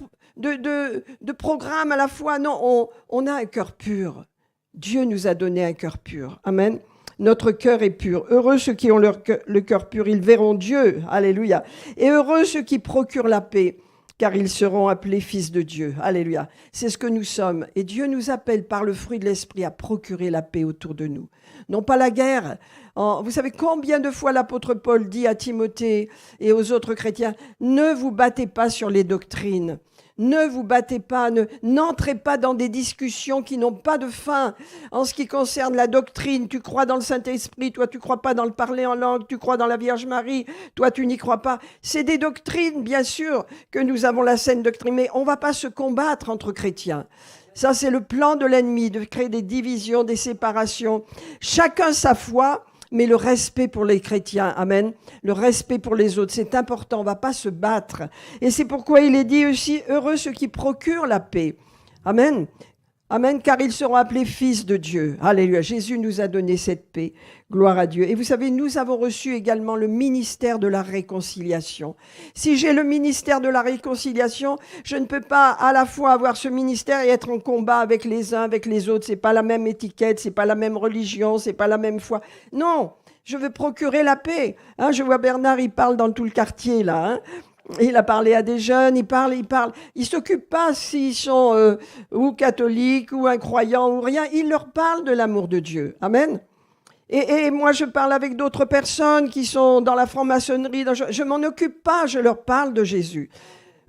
S1: programme à la fois. Non, on a un cœur pur. Dieu nous a donné un cœur pur. Amen. Notre cœur est pur. Heureux ceux qui ont le cœur pur, ils verront Dieu. Alléluia. Et heureux ceux qui procurent la paix, car ils seront appelés fils de Dieu. Alléluia. C'est ce que nous sommes. Et Dieu nous appelle par le fruit de l'Esprit à procurer la paix autour de nous. Non pas la guerre. Vous savez combien de fois l'apôtre Paul dit à Timothée et aux autres chrétiens, ne vous battez pas sur les doctrines. Ne vous battez pas, n'entrez pas dans des discussions qui n'ont pas de fin. En ce qui concerne la doctrine, tu crois dans le Saint-Esprit, toi tu crois pas dans le parler en langue, tu crois dans la Vierge Marie, toi tu n'y crois pas. C'est des doctrines, bien sûr, que nous avons la saine doctrine, mais on va pas se combattre entre chrétiens. Ça, c'est le plan de l'ennemi, de créer des divisions, des séparations. Chacun sa foi, mais le respect pour les chrétiens, amen, le respect pour les autres, c'est important, on ne va pas se battre. Et c'est pourquoi il est dit aussi, heureux ceux qui procurent la paix, amen, amen, car ils seront appelés fils de Dieu. Alléluia, Jésus nous a donné cette paix, gloire à Dieu. Et vous savez, nous avons reçu également le ministère de la réconciliation. Si j'ai le ministère de la réconciliation, je ne peux pas à la fois avoir ce ministère et être en combat avec les uns, avec les autres. C'est pas la même étiquette, c'est pas la même religion, c'est pas la même foi. Non, je veux procurer la paix. Hein, je vois Bernard, il parle dans tout le quartier là. Hein. Il a parlé à des jeunes, il parle. Il s'occupe pas s'ils sont ou catholiques ou incroyants ou rien. Il leur parle de l'amour de Dieu. Amen. Et moi, je parle avec d'autres personnes qui sont dans la franc-maçonnerie. Je m'en occupe pas, je leur parle de Jésus.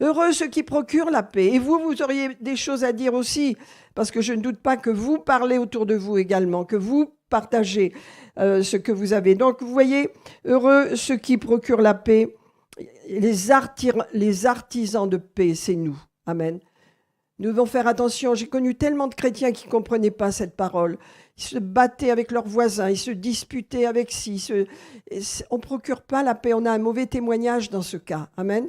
S1: Heureux ceux qui procurent la paix. Et vous auriez des choses à dire aussi, parce que je ne doute pas que vous parlez autour de vous également, que vous partagez ce que vous avez. Donc, vous voyez, heureux ceux qui procurent la paix. Les artisans de paix, c'est nous. Amen. Nous devons faire attention. J'ai connu tellement de chrétiens qui ne comprenaient pas cette parole. Ils se battaient avec leurs voisins, ils se disputaient avec ci. On ne procure pas la paix, on a un mauvais témoignage dans ce cas. Amen.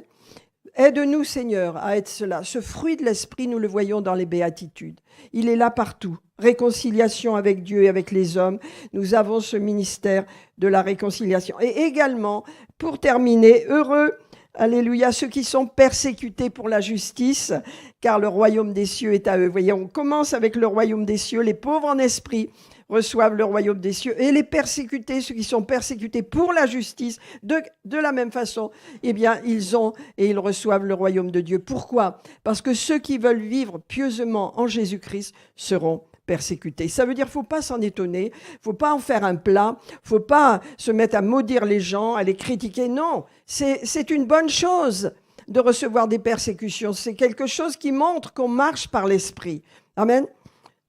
S1: Aide-nous, Seigneur, à être cela. Ce fruit de l'Esprit, nous le voyons dans les béatitudes. Il est là partout. Réconciliation avec Dieu et avec les hommes. Nous avons ce ministère de la réconciliation. Et également, pour terminer, heureux, alléluia, ceux qui sont persécutés pour la justice, car le royaume des cieux est à eux. Vous voyez, on commence avec le royaume des cieux. Les pauvres en esprit reçoivent le royaume des cieux. Et les persécutés, ceux qui sont persécutés pour la justice, de la même façon, eh bien, ils reçoivent le royaume de Dieu. Pourquoi? Parce que ceux qui veulent vivre pieusement en Jésus-Christ seront persécutés. Ça veut dire, faut pas s'en étonner, faut pas en faire un plat, faut pas se mettre à maudire les gens, à les critiquer. Non, c'est une bonne chose de recevoir des persécutions. C'est quelque chose qui montre qu'on marche par l'Esprit. Amen.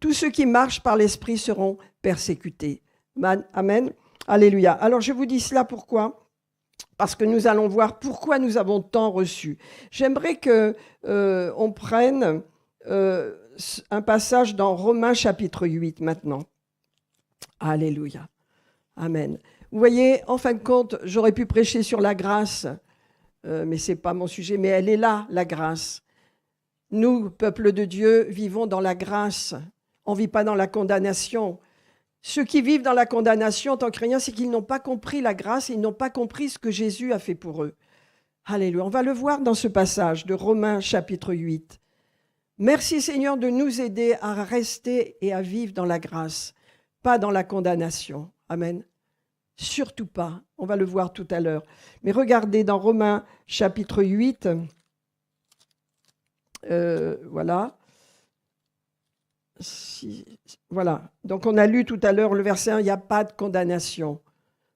S1: Tous ceux qui marchent par l'Esprit seront persécutés. Amen. Alléluia. Alors, je vous dis cela pourquoi? Parce que nous allons voir pourquoi nous avons tant reçu. J'aimerais qu'on prenne un passage dans Romains chapitre 8 maintenant. Alléluia. Amen. Vous voyez, en fin de compte, j'aurais pu prêcher sur la grâce, mais ce n'est pas mon sujet, mais elle est là, la grâce. Nous, peuple de Dieu, vivons dans la grâce. On ne vit pas dans la condamnation. Ceux qui vivent dans la condamnation en tant que chrétiens, c'est qu'ils n'ont pas compris la grâce et ils n'ont pas compris ce que Jésus a fait pour eux. Alléluia. On va le voir dans ce passage de Romains chapitre 8. Merci Seigneur de nous aider à rester et à vivre dans la grâce, pas dans la condamnation. Amen. Surtout pas. On va le voir tout à l'heure. Mais regardez dans Romains chapitre 8, voilà. Voilà. Donc on a lu tout à l'heure le verset 1, il n'y a pas de condamnation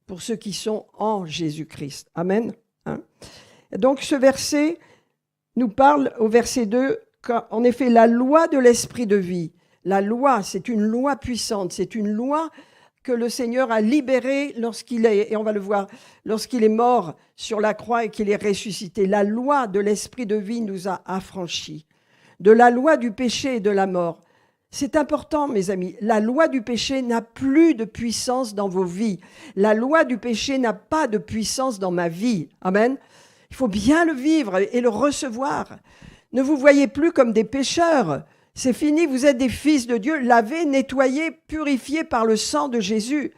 S1: pour ceux qui sont en Jésus-Christ. Amen. Hein? Donc ce verset nous parle au verset 2, en effet, la loi de l'esprit de vie. La loi, c'est une loi puissante, c'est une loi que le Seigneur a libérée lorsqu'il est, et on va le voir, lorsqu'il est mort sur la croix et qu'il est ressuscité. La loi de l'esprit de vie nous a affranchis de la loi du péché et de la mort. C'est important, mes amis. La loi du péché n'a plus de puissance dans vos vies. La loi du péché n'a pas de puissance dans ma vie. Amen. Il faut bien le vivre et le recevoir. Ne vous voyez plus comme des pécheurs. C'est fini, vous êtes des fils de Dieu, lavés, nettoyés, purifiés par le sang de Jésus.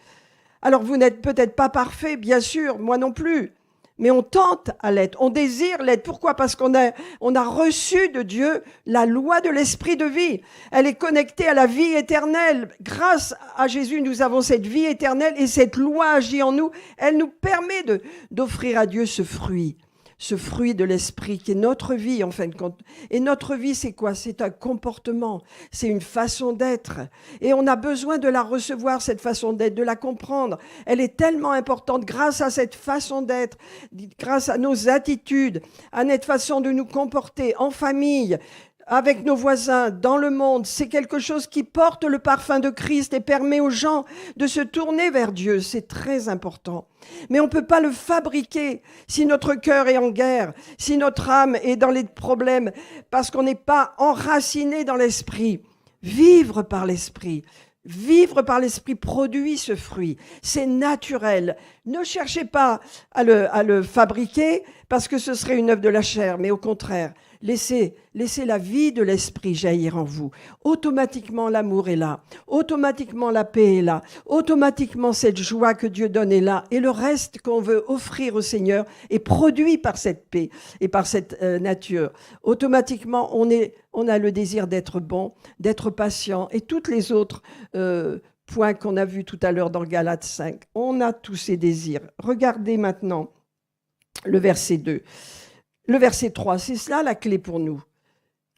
S1: Alors vous n'êtes peut-être pas parfait, bien sûr, moi non plus. Mais on tente à l'être, on désire l'être. Pourquoi ? Parce qu'on a reçu de Dieu la loi de l'esprit de vie. Elle est connectée à la vie éternelle. Grâce à Jésus, nous avons cette vie éternelle et cette loi agit en nous. Elle nous permet d'offrir à Dieu ce fruit de l'esprit qui est notre vie en fin de compte. Et notre vie, c'est quoi ? C'est un comportement, c'est une façon d'être. Et on a besoin de la recevoir, cette façon d'être, de la comprendre. Elle est tellement importante grâce à cette façon d'être, grâce à nos attitudes, à notre façon de nous comporter en famille, avec nos voisins, dans le monde. C'est quelque chose qui porte le parfum de Christ et permet aux gens de se tourner vers Dieu. C'est très important. Mais on ne peut pas le fabriquer si notre cœur est en guerre, si notre âme est dans les problèmes, parce qu'on n'est pas enraciné dans l'esprit. Vivre par l'esprit produit ce fruit. C'est naturel. Ne cherchez pas à le fabriquer parce que ce serait une œuvre de la chair, mais au contraire, laissez la vie de l'esprit jaillir en vous. Automatiquement, l'amour est là. Automatiquement, la paix est là. Automatiquement, cette joie que Dieu donne est là. Et le reste qu'on veut offrir au Seigneur est produit par cette paix et par cette nature. Automatiquement, on a le désir d'être bon, d'être patient et toutes les autres points qu'on a vus tout à l'heure dans Galates 5. On a tous ces désirs. Regardez maintenant le verset 2. Le verset 3, c'est cela la clé pour nous.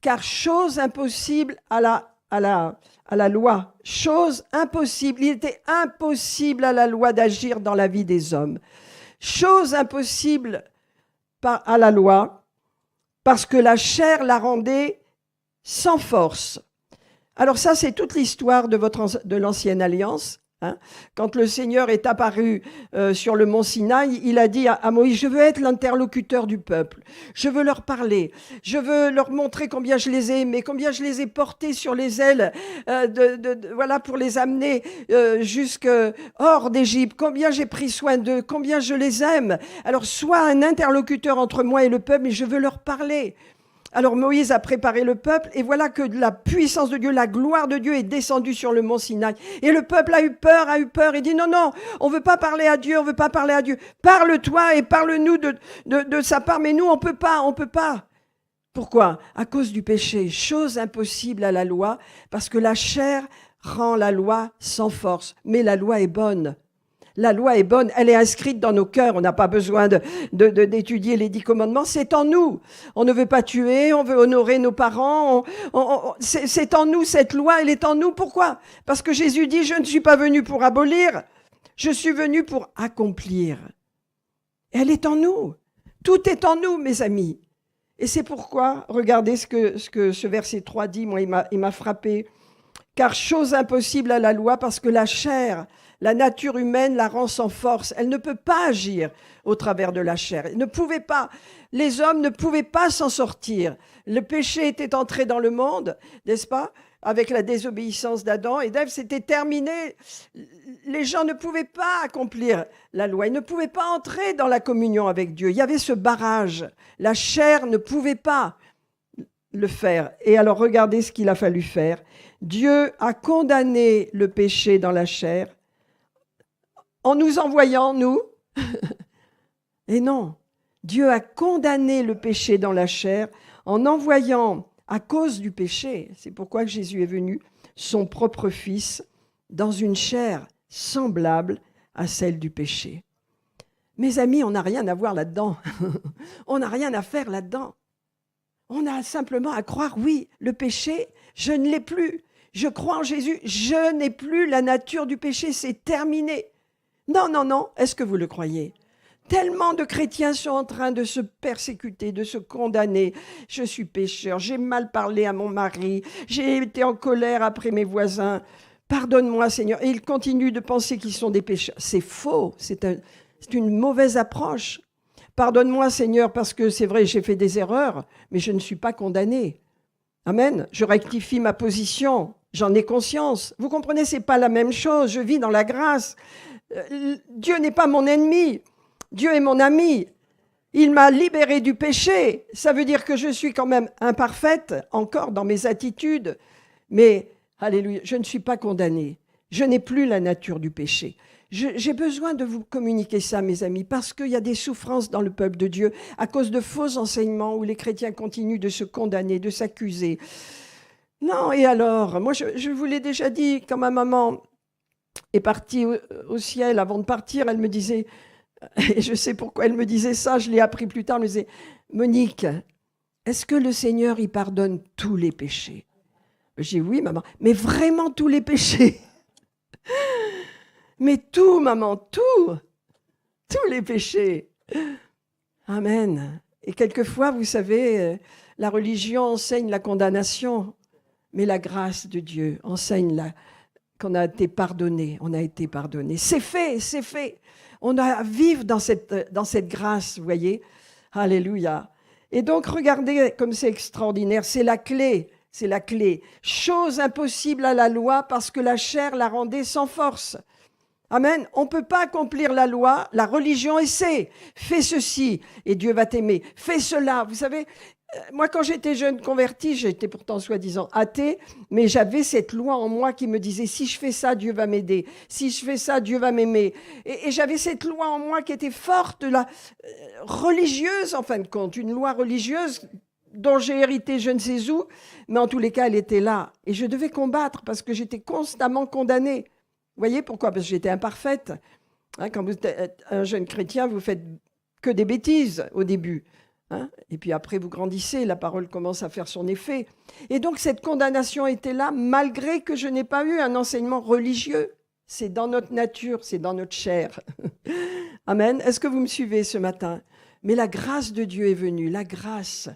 S1: Car chose impossible à la loi, chose impossible, il était impossible à la loi d'agir dans la vie des hommes. Chose impossible à la loi, parce que la chair la rendait sans force. Alors ça, c'est toute l'histoire de l'ancienne alliance. Hein. Quand le Seigneur est apparu sur le mont Sinaï, il a dit à Moïse, je veux être l'interlocuteur du peuple, je veux leur parler, je veux leur montrer combien je les ai aimés, combien je les ai portés sur les ailes, voilà, pour les amener jusque hors d'Égypte, combien j'ai pris soin d'eux, combien je les aime. Alors sois un interlocuteur entre moi et le peuple, et je veux leur parler. Alors Moïse a préparé le peuple et voilà que la puissance de Dieu, la gloire de Dieu est descendue sur le mont Sinaï. Et le peuple a eu peur. Il dit non, on ne veut pas parler à Dieu, on ne veut pas parler à Dieu. Parle-toi et parle-nous de sa part, mais nous on peut pas. Pourquoi ? À cause du péché, chose impossible à la loi, parce que la chair rend la loi sans force. Mais la loi est bonne. La loi est bonne, elle est inscrite dans nos cœurs. On n'a pas besoin d'étudier les 10 commandements. C'est en nous. On ne veut pas tuer, on veut honorer nos parents. C'est en nous, cette loi, elle est en nous. Pourquoi ? Parce que Jésus dit, je ne suis pas venu pour abolir, je suis venu pour accomplir. Elle est en nous. Tout est en nous, mes amis. Et c'est pourquoi, regardez ce que ce verset 3 dit, moi, il m'a frappé. Car chose impossible à la loi, parce que la chair, la nature humaine la rend sans force. Elle ne peut pas agir au travers de la chair. Elle ne pouvait pas. Les hommes ne pouvaient pas s'en sortir. Le péché était entré dans le monde, n'est-ce pas ? Avec la désobéissance d'Adam et d'Ève, c'était terminé. Les gens ne pouvaient pas accomplir la loi. Ils ne pouvaient pas entrer dans la communion avec Dieu. Il y avait ce barrage. La chair ne pouvait pas le faire. Et alors, regardez ce qu'il a fallu faire. Dieu a condamné le péché dans la chair en nous envoyant, nous. Et non, Dieu a condamné le péché dans la chair en envoyant, à cause du péché, c'est pourquoi Jésus est venu, son propre Fils, dans une chair semblable à celle du péché. Mes amis, on n'a rien à voir là-dedans. On n'a rien à faire là-dedans. On a simplement à croire, oui, le péché, je ne l'ai plus. Je crois en Jésus, je n'ai plus la nature du péché, c'est terminé. Non, non, non, est-ce que vous le croyez ? Tellement de chrétiens sont en train de se persécuter, de se condamner. Je suis pécheur, j'ai mal parlé à mon mari, j'ai été en colère après mes voisins. Pardonne-moi, Seigneur. Et ils continuent de penser qu'ils sont des pécheurs. C'est faux, c'est une mauvaise approche. Pardonne-moi, Seigneur, parce que c'est vrai, j'ai fait des erreurs, mais je ne suis pas condamné. Amen. Je rectifie ma position, j'en ai conscience. Vous comprenez, c'est pas la même chose. Je vis dans la grâce. Dieu n'est pas mon ennemi. Dieu est mon ami. Il m'a libéré du péché. Ça veut dire que je suis quand même imparfaite, encore dans mes attitudes. Mais, alléluia, je ne suis pas condamnée. Je n'ai plus la nature du péché. J'ai besoin de vous communiquer ça, mes amis, parce qu'il y a des souffrances dans le peuple de Dieu à cause de faux enseignements où les chrétiens continuent de se condamner, de s'accuser. Non, et alors, moi, je vous l'ai déjà dit, quand ma maman est partie au ciel, avant de partir, elle me disait, et je sais pourquoi elle me disait ça, je l'ai appris plus tard, elle me disait, Monique, est-ce que le Seigneur, il pardonne tous les péchés ? J'ai dit, oui, maman, mais vraiment tous les péchés. Mais tout, maman, tous les péchés. Amen. Et quelquefois, vous savez, la religion enseigne la condamnation, mais la grâce de Dieu enseigne qu'on a été pardonné, on a été pardonné. C'est fait, c'est fait. On a à vivre dans cette grâce, vous voyez. Alléluia. Et donc, regardez comme c'est extraordinaire, c'est la clé. C'est la clé. Chose impossible à la loi parce que la chair la rendait sans force. Amen. On ne peut pas accomplir la loi. La religion essaie. Fais ceci et Dieu va t'aimer. Fais cela. Vous savez, moi quand j'étais jeune convertie, j'étais pourtant soi-disant athée, mais j'avais cette loi en moi qui me disait si je fais ça, Dieu va m'aider. Si je fais ça, Dieu va m'aimer. Et j'avais cette loi en moi qui était forte, religieuse en fin de compte. Une loi religieuse dont j'ai hérité je ne sais où, mais en tous les cas, elle était là. Et je devais combattre parce que j'étais constamment condamnée. Vous voyez pourquoi ? Parce que j'étais imparfaite. Quand vous êtes un jeune chrétien, vous faites que des bêtises au début. Et puis après, vous grandissez, la parole commence à faire son effet. Et donc, cette condamnation était là, malgré que je n'ai pas eu un enseignement religieux. C'est dans notre nature, c'est dans notre chair. Amen. Est-ce que vous me suivez ce matin ? Mais la grâce de Dieu est venue, la grâce.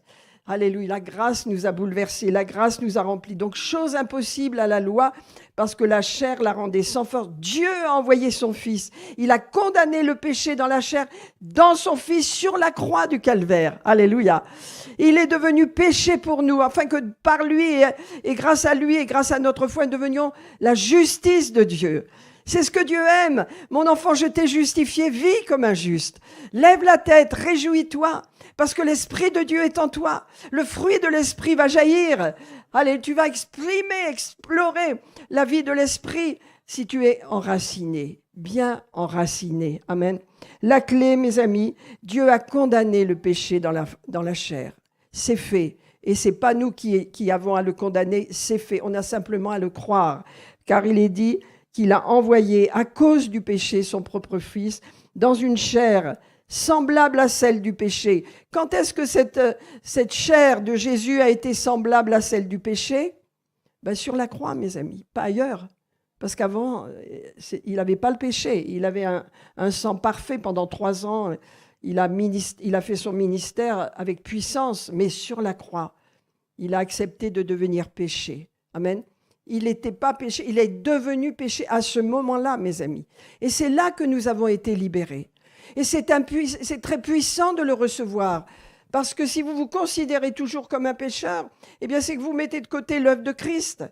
S1: Alléluia, la grâce nous a bouleversés, la grâce nous a remplis. Donc, chose impossible à la loi, parce que la chair la rendait sans force. Dieu a envoyé son Fils. Il a condamné le péché dans la chair, dans son Fils, sur la croix du calvaire. Alléluia. Il est devenu péché pour nous, afin que par lui et grâce à lui et grâce à notre foi, nous devenions la justice de Dieu. C'est ce que Dieu aime. Mon enfant, je t'ai justifié, vis comme un juste. Lève la tête, réjouis-toi, parce que l'Esprit de Dieu est en toi. Le fruit de l'Esprit va jaillir. Allez, tu vas explorer la vie de l'Esprit si tu es enraciné, bien enraciné. Amen. La clé, mes amis, Dieu a condamné le péché dans la chair. C'est fait. Et c'est pas nous qui avons à le condamner, c'est fait. On a simplement à le croire. Car il est dit qu'il a envoyé à cause du péché son propre Fils dans une chair semblable à celle du péché. Quand est-ce que cette chair de Jésus a été semblable à celle du péché ? Sur la croix, mes amis, pas ailleurs. Parce qu'avant, il n'avait pas le péché. Il avait un sang parfait pendant 3 ans. Il a fait son ministère avec puissance, mais sur la croix, il a accepté de devenir péché. Amen. Il n'était pas péché, il est devenu péché à ce moment-là, mes amis. Et c'est là que nous avons été libérés. Et c'est très puissant de le recevoir. Parce que si vous vous considérez toujours comme un pécheur, eh bien c'est que vous mettez de côté l'œuvre de Christ.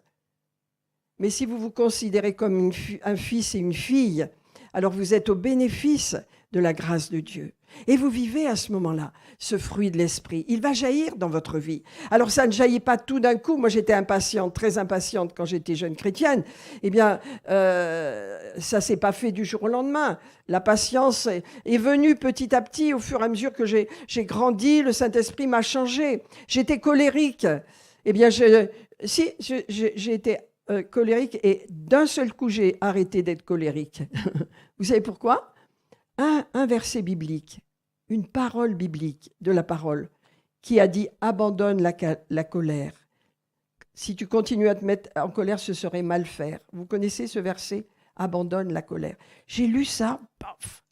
S1: Mais si vous vous considérez comme un fils et une fille, alors vous êtes au bénéfice de la grâce de Dieu. Et vous vivez à ce moment-là ce fruit de l'esprit. Il va jaillir dans votre vie. Alors ça ne jaillit pas tout d'un coup. Moi j'étais impatiente, très impatiente quand j'étais jeune chrétienne. Eh bien ça s'est pas fait du jour au lendemain. La patience est venue petit à petit au fur et à mesure que j'ai grandi. Le Saint-Esprit m'a changé. J'étais colérique. Eh bien j'ai été colérique et d'un seul coup, j'ai arrêté d'être colérique. Vous savez pourquoi? Un verset biblique, une parole biblique de la parole qui a dit « abandonne la colère ». Si tu continues à te mettre en colère, ce serait mal faire. Vous connaissez ce verset? Abandonne la colère. J'ai lu ça, paf.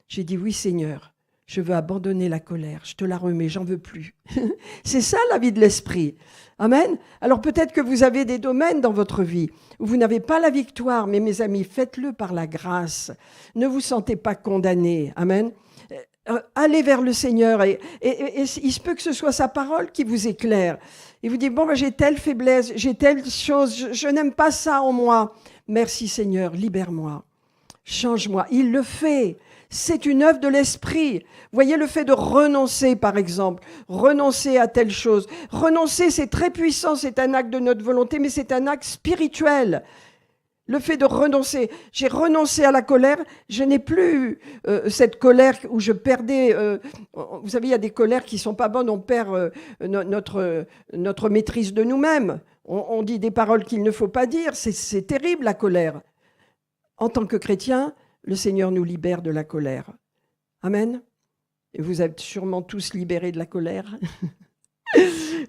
S1: J'ai dit oui Seigneur, je veux abandonner la colère, je te la remets, j'en veux plus. C'est ça la vie de l'esprit. Amen. Alors peut-être que vous avez des domaines dans votre vie où vous n'avez pas la victoire, mais mes amis, faites-le par la grâce. Ne vous sentez pas condamnés. Amen. Allez vers le Seigneur et il se peut que ce soit sa parole qui vous éclaire. Il vous dit, bon, j'ai telle faiblesse, j'ai telle chose, je n'aime pas ça en moi. Merci Seigneur, libère-moi, change-moi. Il le fait. C'est une œuvre de l'esprit. Voyez le fait de renoncer, par exemple, renoncer à telle chose. Renoncer, c'est très puissant, c'est un acte de notre volonté, mais c'est un acte spirituel. Le fait de renoncer. J'ai renoncé à la colère, je n'ai plus cette colère où je perdais... vous savez, il y a des colères qui ne sont pas bonnes, on perd notre maîtrise de nous-mêmes. On dit des paroles qu'il ne faut pas dire, c'est terrible la colère. En tant que chrétien, le Seigneur nous libère de la colère. Amen. Et vous êtes sûrement tous libérés de la colère.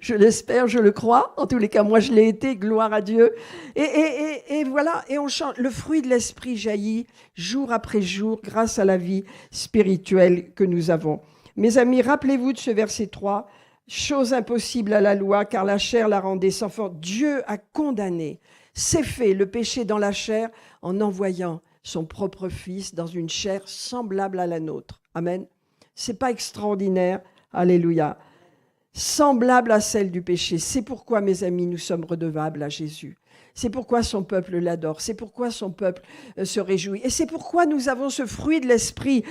S1: Je l'espère, je le crois. En tous les cas, moi, je l'ai été. Gloire à Dieu. Et voilà, et on chante. Le fruit de l'esprit jaillit jour après jour grâce à la vie spirituelle que nous avons. Mes amis, rappelez-vous de ce verset 3. Chose impossible à la loi, car la chair la rendait sans force. Dieu a condamné, c'est fait, le péché dans la chair en envoyant son propre Fils dans une chair semblable à la nôtre. Amen. C'est pas extraordinaire? Alléluia. Semblable à celle du péché. C'est pourquoi, mes amis, nous sommes redevables à Jésus. C'est pourquoi son peuple l'adore. C'est pourquoi son peuple se réjouit. Et c'est pourquoi nous avons ce fruit de l'esprit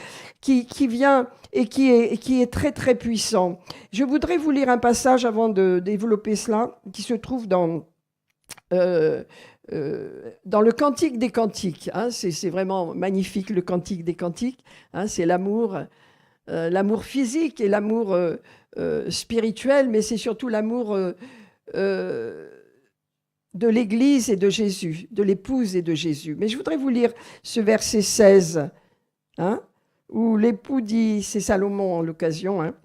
S1: qui vient et qui est très, très puissant. Je voudrais vous lire un passage avant de développer cela, qui se trouve dans le Cantique des Cantiques. Hein. C'est vraiment magnifique, le Cantique des Cantiques. Hein. C'est l'amour physique et l'amour spirituel, mais c'est surtout l'amour de l'Église et de Jésus, de l'épouse et de Jésus. Mais je voudrais vous lire ce verset 16, hein, où l'époux dit, c'est Salomon en l'occasion, hein,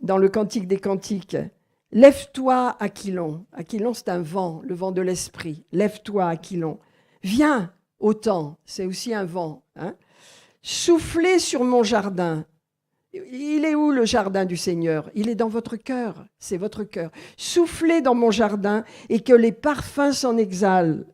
S1: dans le Cantique des Cantiques, « Lève-toi, Aquilon ». Aquilon, c'est un vent, le vent de l'esprit. « Lève-toi, Aquilon. Viens, au temps », c'est aussi un vent. Hein. « Soufflez sur mon jardin ». Il est où le jardin du Seigneur? Il est dans votre cœur, c'est votre cœur. Soufflez dans mon jardin et que les parfums s'en exhalent.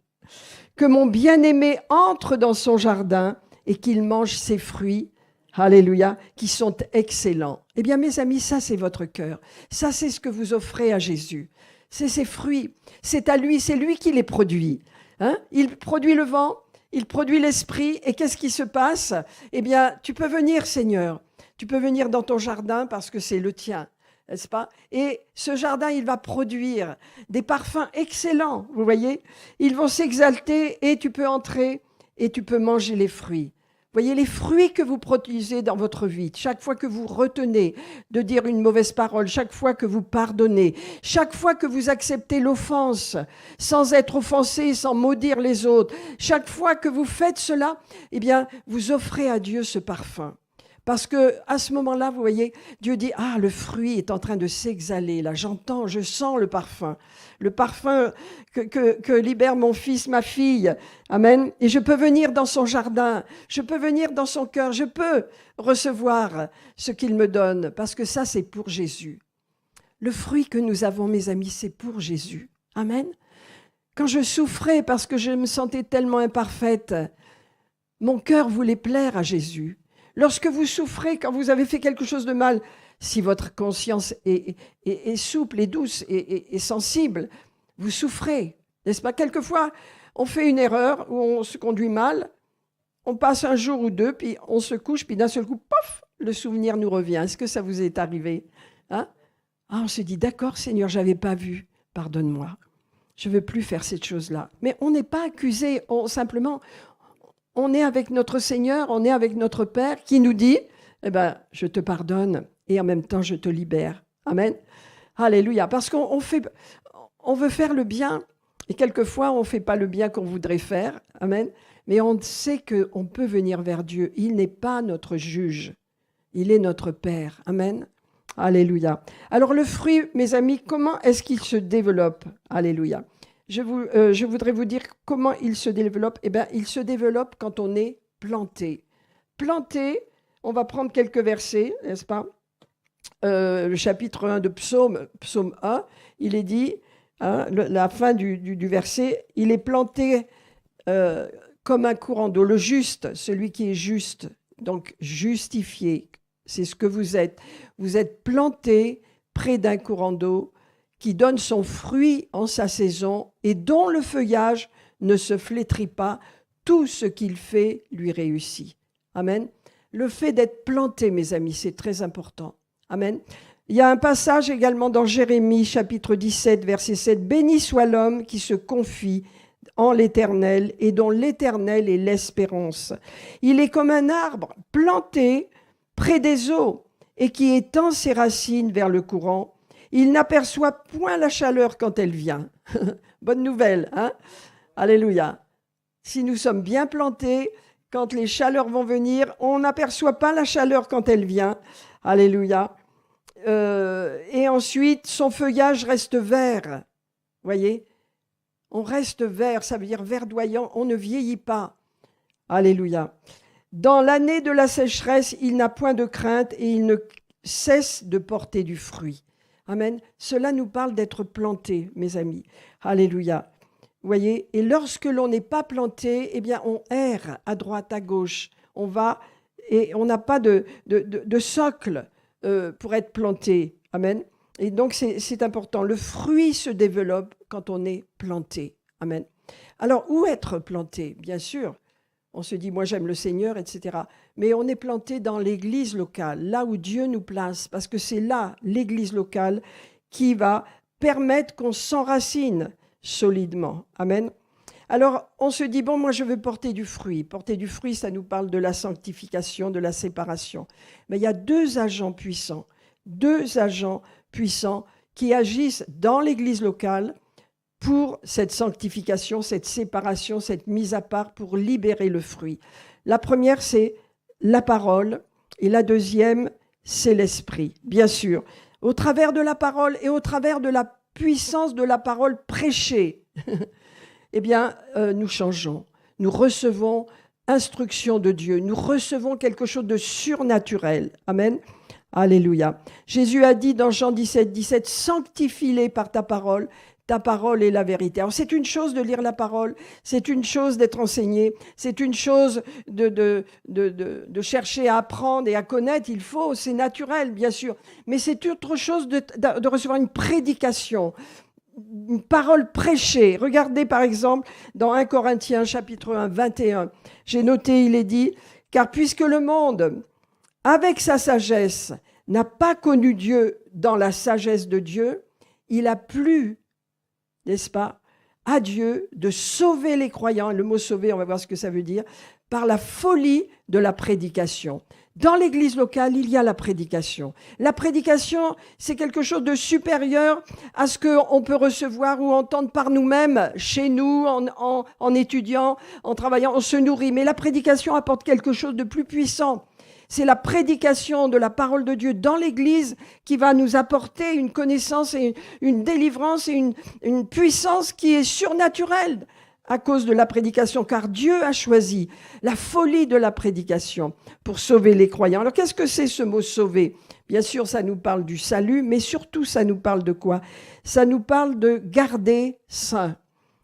S1: Que mon bien-aimé entre dans son jardin et qu'il mange ses fruits, alléluia, qui sont excellents. Eh bien, mes amis, ça c'est votre cœur. Ça c'est ce que vous offrez à Jésus. C'est ses fruits, c'est à lui, c'est lui qui les produit. Hein? Il produit le vent, il produit l'esprit et qu'est-ce qui se passe? Eh bien, tu peux venir, Seigneur. Tu peux venir dans ton jardin parce que c'est le tien, n'est-ce pas? Et ce jardin, il va produire des parfums excellents, vous voyez? Ils vont s'exalter et tu peux entrer et tu peux manger les fruits. Vous voyez, les fruits que vous produisez dans votre vie, chaque fois que vous retenez de dire une mauvaise parole, chaque fois que vous pardonnez, chaque fois que vous acceptez l'offense sans être offensé, sans maudire les autres, chaque fois que vous faites cela, eh bien, vous offrez à Dieu ce parfum. Parce que à ce moment-là, vous voyez, Dieu dit, ah, le fruit est en train de s'exhaler. Là, j'entends, je sens le parfum que libère mon fils, ma fille. Amen. Et je peux venir dans son jardin, je peux venir dans son cœur, je peux recevoir ce qu'il me donne, parce que ça, c'est pour Jésus. Le fruit que nous avons, mes amis, c'est pour Jésus. Amen. Quand je souffrais parce que je me sentais tellement imparfaite, mon cœur voulait plaire à Jésus. Lorsque vous souffrez, quand vous avez fait quelque chose de mal, si votre conscience est souple et douce et sensible, vous souffrez, n'est-ce pas? Quelquefois, on fait une erreur ou on se conduit mal, on passe un jour ou deux, puis on se couche, puis d'un seul coup, pof, le souvenir nous revient. Est-ce que ça vous est arrivé? Hein? Ah, on se dit, d'accord, Seigneur, je n'avais pas vu, pardonne-moi. Je ne veux plus faire cette chose-là. Mais on n'est pas accusé, simplement... On est avec notre Seigneur, on est avec notre Père qui nous dit, eh ben, je te pardonne et en même temps, je te libère. Amen. Alléluia. Parce qu'on veut faire le bien Et quelquefois, on ne fait pas le bien qu'on voudrait faire. Amen. Mais on sait qu'on peut venir vers Dieu. Il n'est pas notre juge. Il est notre Père. Amen. Alléluia. Alors le fruit, mes amis, comment est-ce qu'il se développe? Alléluia. Je voudrais vous dire comment il se développe. Eh bien, il se développe quand on est planté. Planté, on va prendre quelques versets, n'est-ce pas? Le chapitre 1 de Psaume 1, il est dit, la fin du verset, il est planté comme un courant d'eau. Le juste, celui qui est juste, donc justifié, c'est ce que vous êtes. Vous êtes planté près d'un courant d'eau qui donne son fruit en sa saison et dont le feuillage ne se flétrit pas. Tout ce qu'il fait lui réussit. Amen. Le fait d'être planté, mes amis, c'est très important. Amen. Il y a un passage également dans Jérémie, chapitre 17, verset 7. « Béni soit l'homme qui se confie en l'Éternel et dont l'Éternel est l'espérance. Il est comme un arbre planté près des eaux et qui étend ses racines vers le courant. Il n'aperçoit point la chaleur quand elle vient. » Bonne nouvelle, hein? Alléluia. Si nous sommes bien plantés, quand les chaleurs vont venir, on n'aperçoit pas la chaleur quand elle vient. Alléluia. Et ensuite, son feuillage reste vert. Voyez? On reste vert, ça veut dire verdoyant, on ne vieillit pas. Alléluia. Dans l'année de la sécheresse, il n'a point de crainte et il ne cesse de porter du fruit. Amen. Cela nous parle d'être planté, mes amis. Alléluia. Vous voyez, et lorsque l'on n'est pas planté, eh bien, on erre à droite, à gauche. On va et on n'a pas de socle pour être planté. Amen. Et donc, c'est important. Le fruit se développe quand on est planté. Amen. Alors, où être planté? Bien sûr, on se dit, moi, j'aime le Seigneur, etc. Mais on est planté dans l'église locale, là où Dieu nous place, parce que c'est là, l'église locale, qui va permettre qu'on s'enracine solidement. Amen. Alors, on se dit, bon, moi, je veux porter du fruit. Porter du fruit, ça nous parle de la sanctification, de la séparation. Mais il y a deux agents puissants qui agissent dans l'église locale pour cette sanctification, cette séparation, cette mise à part, pour libérer le fruit. La première, c'est la parole, et la deuxième, c'est l'esprit, bien sûr. Au travers de la parole et au travers de la puissance de la parole prêchée, eh bien, nous changeons. Nous recevons instruction de Dieu. Nous recevons quelque chose de surnaturel. Amen. Alléluia. Jésus a dit dans Jean 17, 17, « Sanctifie-les par ta parole est la vérité. » Alors, c'est une chose de lire la parole, c'est une chose d'être enseigné, c'est une chose de chercher à apprendre et à connaître, il faut, c'est naturel, bien sûr. Mais c'est autre chose de recevoir une prédication, une parole prêchée. Regardez, par exemple, dans 1 Corinthiens, chapitre 1, 21. J'ai noté, il est dit, « Car puisque le monde, avec sa sagesse, n'a pas connu Dieu dans la sagesse de Dieu, il a plu, n'est-ce pas, à Dieu de sauver les croyants. » Le mot « sauver », on va voir ce que ça veut dire. « Par la folie de la prédication. » Dans l'église locale, il y a la prédication. La prédication, c'est quelque chose de supérieur à ce qu'on peut recevoir ou entendre par nous-mêmes, chez nous, en étudiant, en travaillant, on se nourrit. Mais la prédication apporte quelque chose de plus puissant. C'est la prédication de la parole de Dieu dans l'Église qui va nous apporter une connaissance et une délivrance et une puissance qui est surnaturelle à cause de la prédication, car Dieu a choisi la folie de la prédication pour sauver les croyants. Alors, qu'est-ce que c'est ce mot « sauver » ? Bien sûr, ça nous parle du salut, mais surtout, ça nous parle de quoi ? Ça nous parle de garder saints,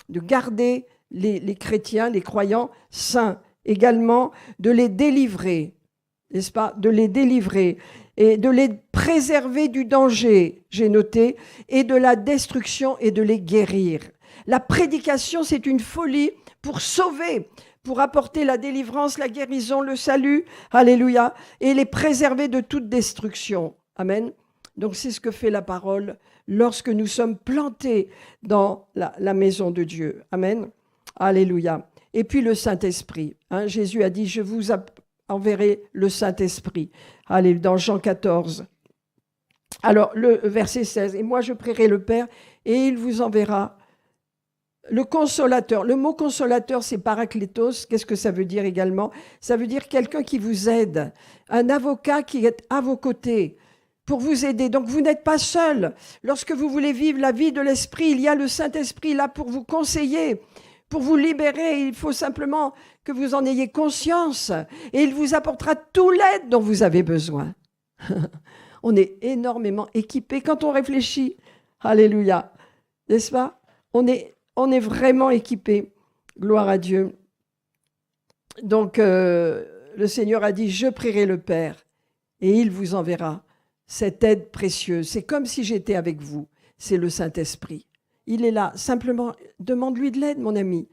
S1: de garder les chrétiens, les croyants saints, également de les délivrer, n'est-ce pas, de les délivrer et de les préserver du danger, j'ai noté, et de la destruction et de les guérir. La prédication, c'est une folie pour sauver, pour apporter la délivrance, la guérison, le salut, alléluia, et les préserver de toute destruction. Amen. Donc c'est ce que fait la parole lorsque nous sommes plantés dans la maison de Dieu. Amen. Alléluia. Et puis le Saint-Esprit. Jésus a dit, je vous enverrai le Saint-Esprit. Allez, dans Jean 14. Alors, le verset 16. Et moi, je prierai le Père et il vous enverra Le consolateur. Le mot consolateur, c'est paraklétos. Qu'est-ce que ça veut dire également? Ça veut dire quelqu'un qui vous aide, un avocat qui est à vos côtés pour vous aider. Donc vous n'êtes pas seul. Lorsque vous voulez vivre la vie de l'Esprit, il y a le Saint-Esprit là pour vous conseiller, pour vous libérer. Il faut simplement que vous en ayez conscience et il vous apportera toute l'aide dont vous avez besoin. On est énormément équipés quand on réfléchit. Alléluia. N'est-ce pas? On est vraiment équipés. Gloire à Dieu. Donc, le Seigneur a dit, je prierai le Père et il vous enverra cette aide précieuse. C'est comme si j'étais avec vous. C'est le Saint-Esprit. Il est là. Simplement, demande-lui de l'aide, mon ami.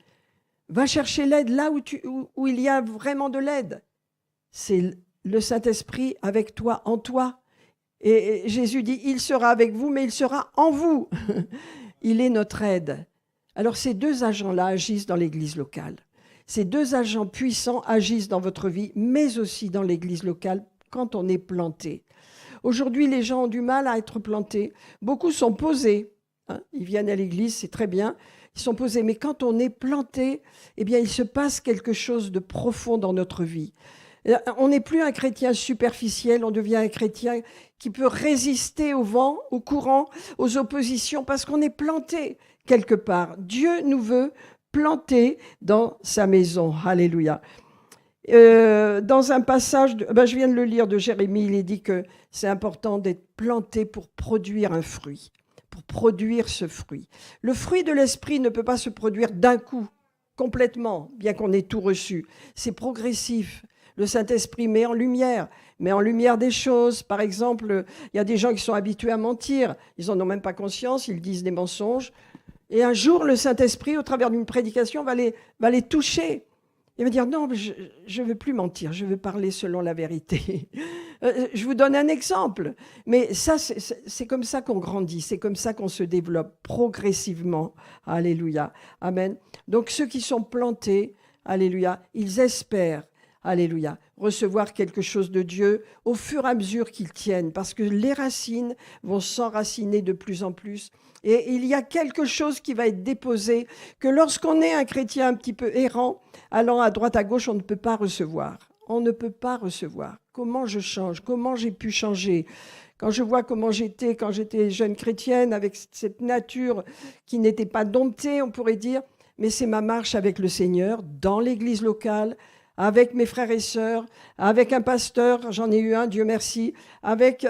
S1: Va chercher l'aide là où il y a vraiment de l'aide. C'est le Saint-Esprit avec toi, en toi. Et Jésus dit, il sera avec vous, mais il sera en vous. Il est notre aide. Alors ces deux agents-là agissent dans l'église locale. Ces deux agents puissants agissent dans votre vie, mais aussi dans l'église locale quand on est planté. Aujourd'hui, les gens ont du mal à être plantés. Beaucoup sont posés. Ils viennent à l'église, c'est très bien. Ils sont posés. Mais quand on est planté, eh bien, il se passe quelque chose de profond dans notre vie. On n'est plus un chrétien superficiel, on devient un chrétien qui peut résister au vent, au courant, aux oppositions, parce qu'on est planté quelque part. Dieu nous veut planter dans sa maison. Alléluia. Dans un passage, je viens de le lire de Jérémie, il est dit que c'est important d'être planté pour produire un fruit, pour produire ce fruit. Le fruit de l'esprit ne peut pas se produire d'un coup, complètement, bien qu'on ait tout reçu. C'est progressif. Le Saint-Esprit met en lumière des choses. Par exemple, il y a des gens qui sont habitués à mentir. Ils n'en ont même pas conscience, ils disent des mensonges. Et un jour, le Saint-Esprit, au travers d'une prédication, va les toucher. Il va dire, non, je ne veux plus mentir, je veux parler selon la vérité. Je vous donne un exemple. Mais ça, c'est comme ça qu'on grandit, c'est comme ça qu'on se développe progressivement. Alléluia. Amen. Donc ceux qui sont plantés, alléluia, ils espèrent, alléluia, recevoir quelque chose de Dieu au fur et à mesure qu'ils tiennent, parce que les racines vont s'enraciner de plus en plus. Et il y a quelque chose qui va être déposé, que lorsqu'on est un chrétien un petit peu errant, allant à droite à gauche, on ne peut pas recevoir. On ne peut pas recevoir. Comment je change? Comment j'ai pu changer? Quand je vois comment j'étais quand j'étais jeune chrétienne, avec cette nature qui n'était pas domptée, on pourrait dire, mais c'est ma marche avec le Seigneur, dans l'église locale, avec mes frères et sœurs, avec un pasteur, j'en ai eu un, Dieu merci, avec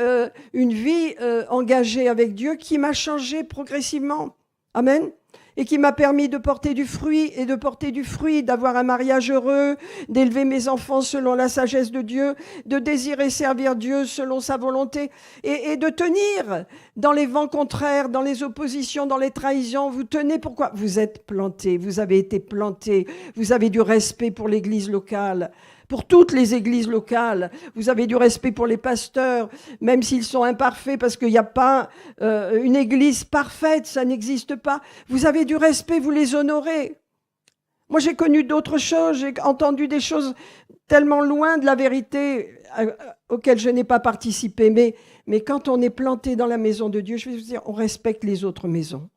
S1: une vie engagée avec Dieu qui m'a changé progressivement. Amen. Et qui m'a permis de porter du fruit et de porter du fruit, d'avoir un mariage heureux, d'élever mes enfants selon la sagesse de Dieu, de désirer servir Dieu selon sa volonté et de tenir dans les vents contraires, dans les oppositions, dans les trahisons. Vous tenez pourquoi? Vous êtes plantés, vous avez été plantés, vous avez du respect pour l'église locale. Pour toutes les églises locales, vous avez du respect pour les pasteurs, même s'ils sont imparfaits, parce qu'il n'y a pas une église parfaite, ça n'existe pas. Vous avez du respect, vous les honorez. Moi, j'ai connu d'autres choses, j'ai entendu des choses tellement loin de la vérité auxquelles je n'ai pas participé. Mais quand on est planté dans la maison de Dieu, je vais vous dire, on respecte les autres maisons.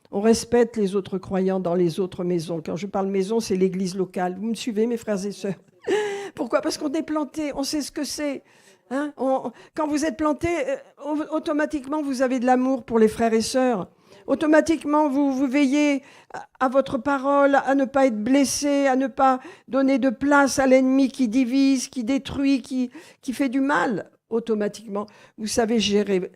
S1: On respecte les autres croyants dans les autres maisons. Quand je parle maison, c'est l'église locale. Vous me suivez, mes frères et sœurs? Pourquoi? Parce qu'on est planté, on sait ce que c'est. Hein? Quand vous êtes planté, automatiquement, vous avez de l'amour pour les frères et sœurs. Automatiquement, vous veillez à votre parole, à ne pas être blessé, à ne pas donner de place à l'ennemi qui divise, qui détruit, qui fait du mal. Automatiquement, vous savez gérer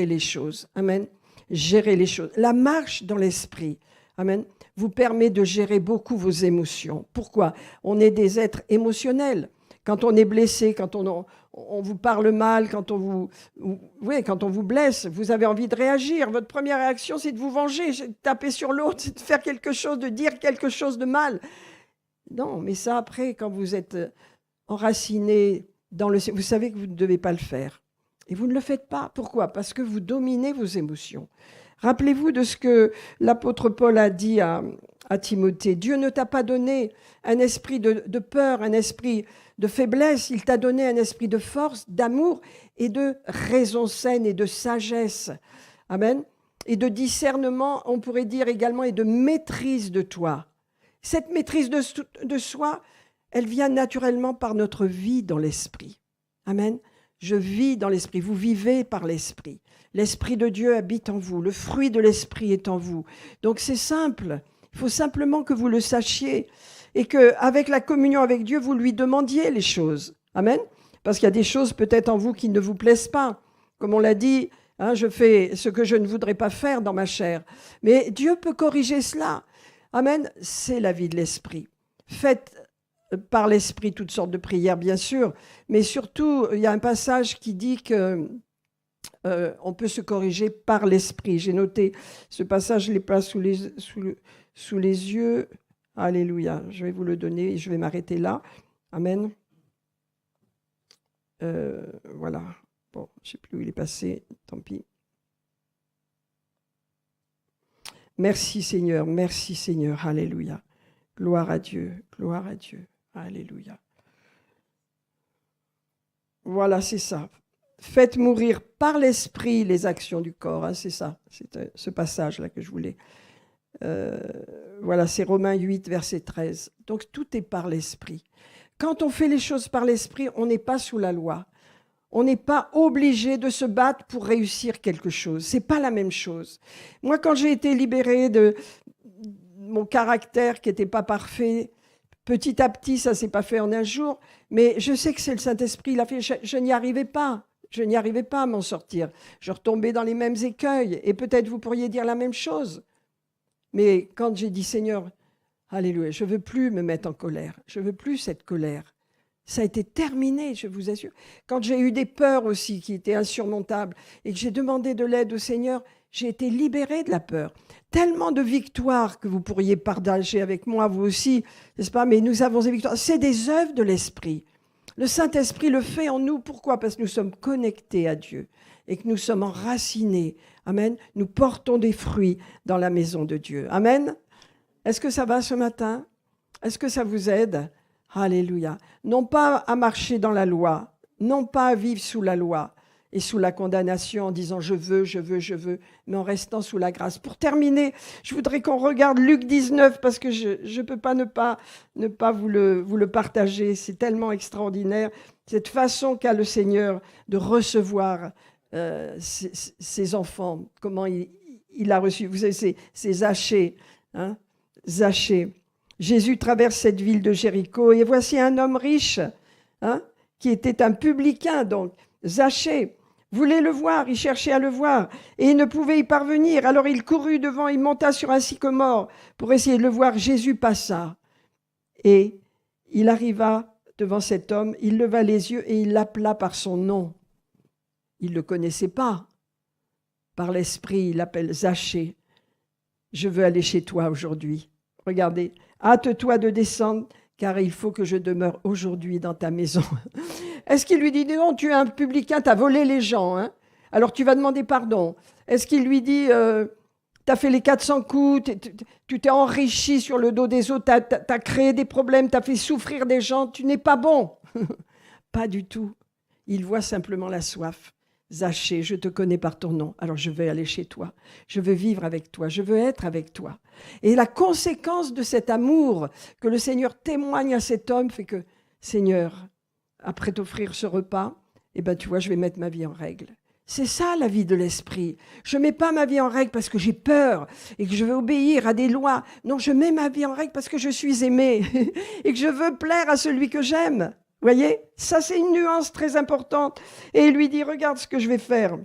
S1: les choses. Amen. Gérer les choses. La marche dans l'esprit. Amen. Vous permet de gérer beaucoup vos émotions. Pourquoi? On est des êtres émotionnels. Quand on est blessé, quand on vous parle mal, quand on vous blesse, vous avez envie de réagir. Votre première réaction, c'est de vous venger, de taper sur l'autre, c'est de faire quelque chose, de dire quelque chose de mal. Non, mais ça, après, quand vous êtes enraciné dans le... Vous savez que vous ne devez pas le faire. Et vous ne le faites pas. Pourquoi? Parce que vous dominez vos émotions. Rappelez-vous de ce que l'apôtre Paul a dit à Timothée. Dieu ne t'a pas donné un esprit de peur, un esprit de faiblesse. Il t'a donné un esprit de force, d'amour et de raison saine et de sagesse. Amen. et de discernement, on pourrait dire également, et de maîtrise de toi. Cette maîtrise de soi, elle vient naturellement par notre vie dans l'esprit. Amen. Je vis dans l'esprit. Vous vivez par l'esprit. L'esprit de Dieu habite en vous. Le fruit de l'esprit est en vous. Donc c'est simple. Il faut simplement que vous le sachiez et qu'avec la communion avec Dieu, vous lui demandiez les choses. Amen. Parce qu'il y a des choses peut-être en vous qui ne vous plaisent pas. Comme on l'a dit, je fais ce que je ne voudrais pas faire dans ma chair. Mais Dieu peut corriger cela. Amen. C'est la vie de l'esprit. Faites par l'esprit toutes sortes de prières, bien sûr. Mais surtout, il y a un passage qui dit que on peut se corriger par l'esprit. J'ai noté ce passage, je ne l'ai pas sous les yeux. Alléluia. Je vais vous le donner et je vais m'arrêter là. Amen. Voilà. Bon, je ne sais plus où il est passé. Tant pis. Merci Seigneur. Merci Seigneur. Alléluia. Gloire à Dieu. Gloire à Dieu. Alléluia. Voilà, c'est ça. Faites mourir par l'esprit les actions du corps. C'est ça, c'est ce passage-là que je voulais. Voilà, c'est Romains 8, verset 13. Donc tout est par l'esprit. Quand on fait les choses par l'esprit, on n'est pas sous la loi. On n'est pas obligé de se battre pour réussir quelque chose. C'est pas la même chose. Moi, quand j'ai été libérée de mon caractère qui n'était pas parfait, petit à petit, ça ne s'est pas fait en un jour, mais je sais que c'est le Saint-Esprit, il a fait. Je n'y arrivais pas. Je n'y arrivais pas à m'en sortir. Je retombais dans les mêmes écueils. Et peut-être vous pourriez dire la même chose. Mais quand j'ai dit, Seigneur, alléluia, je ne veux plus me mettre en colère. Je ne veux plus cette colère. Ça a été terminé, je vous assure. Quand j'ai eu des peurs aussi qui étaient insurmontables et que j'ai demandé de l'aide au Seigneur, j'ai été libérée de la peur. Tellement de victoires que vous pourriez partager avec moi, vous aussi, n'est-ce pas? Mais nous avons des victoires. C'est des œuvres de l'Esprit. Le Saint-Esprit le fait en nous. Pourquoi? Parce que nous sommes connectés à Dieu et que nous sommes enracinés. Amen. Nous portons des fruits dans la maison de Dieu. Amen. Est-ce que ça va ce matin? Est-ce que ça vous aide? Alléluia. Non pas à marcher dans la loi, non pas à vivre sous la loi et sous la condamnation en disant je veux, mais en restant sous la grâce. Pour terminer, je voudrais qu'on regarde Luc 19 parce que je ne peux pas ne pas vous le partager. C'est tellement extraordinaire, cette façon qu'a le Seigneur de recevoir ses enfants, comment il a reçu. Vous savez, c'est Zachée. Hein, Zachée. Jésus traverse cette ville de Jéricho et voici un homme riche qui était un publicain, donc Zachée. Voulait le voir, il cherchait à le voir et il ne pouvait y parvenir. Alors il courut devant, il monta sur un sycomore pour essayer de le voir. Jésus passa et il arriva devant cet homme, il leva les yeux et il l'appela par son nom. Il ne le connaissait pas. Par l'esprit, il l'appelle Zachée. Je veux aller chez toi aujourd'hui. Regardez, hâte-toi de descendre, car il faut que je demeure aujourd'hui dans ta maison. Est-ce qu'il lui dit, non, tu es un publicain, tu as volé les gens, hein? Alors tu vas demander pardon. Est-ce qu'il lui dit, tu as fait les 400 coups, tu t'es enrichi sur le dos des autres, tu as créé des problèmes, tu as fait souffrir des gens, tu n'es pas bon. Pas du tout. Il voit simplement la soif. Zachée, je te connais par ton nom, alors je vais aller chez toi. Je veux vivre avec toi, je veux être avec toi. Et la conséquence de cet amour que le Seigneur témoigne à cet homme fait que, Seigneur, après t'offrir ce repas, tu vois, je vais mettre ma vie en règle. C'est ça la vie de l'esprit. Je ne mets pas ma vie en règle parce que j'ai peur et que je veux obéir à des lois. Non, je mets ma vie en règle parce que je suis aimé et que je veux plaire à celui que j'aime. Vous voyez, ça c'est une nuance très importante. Et il lui dit, regarde ce que je vais faire.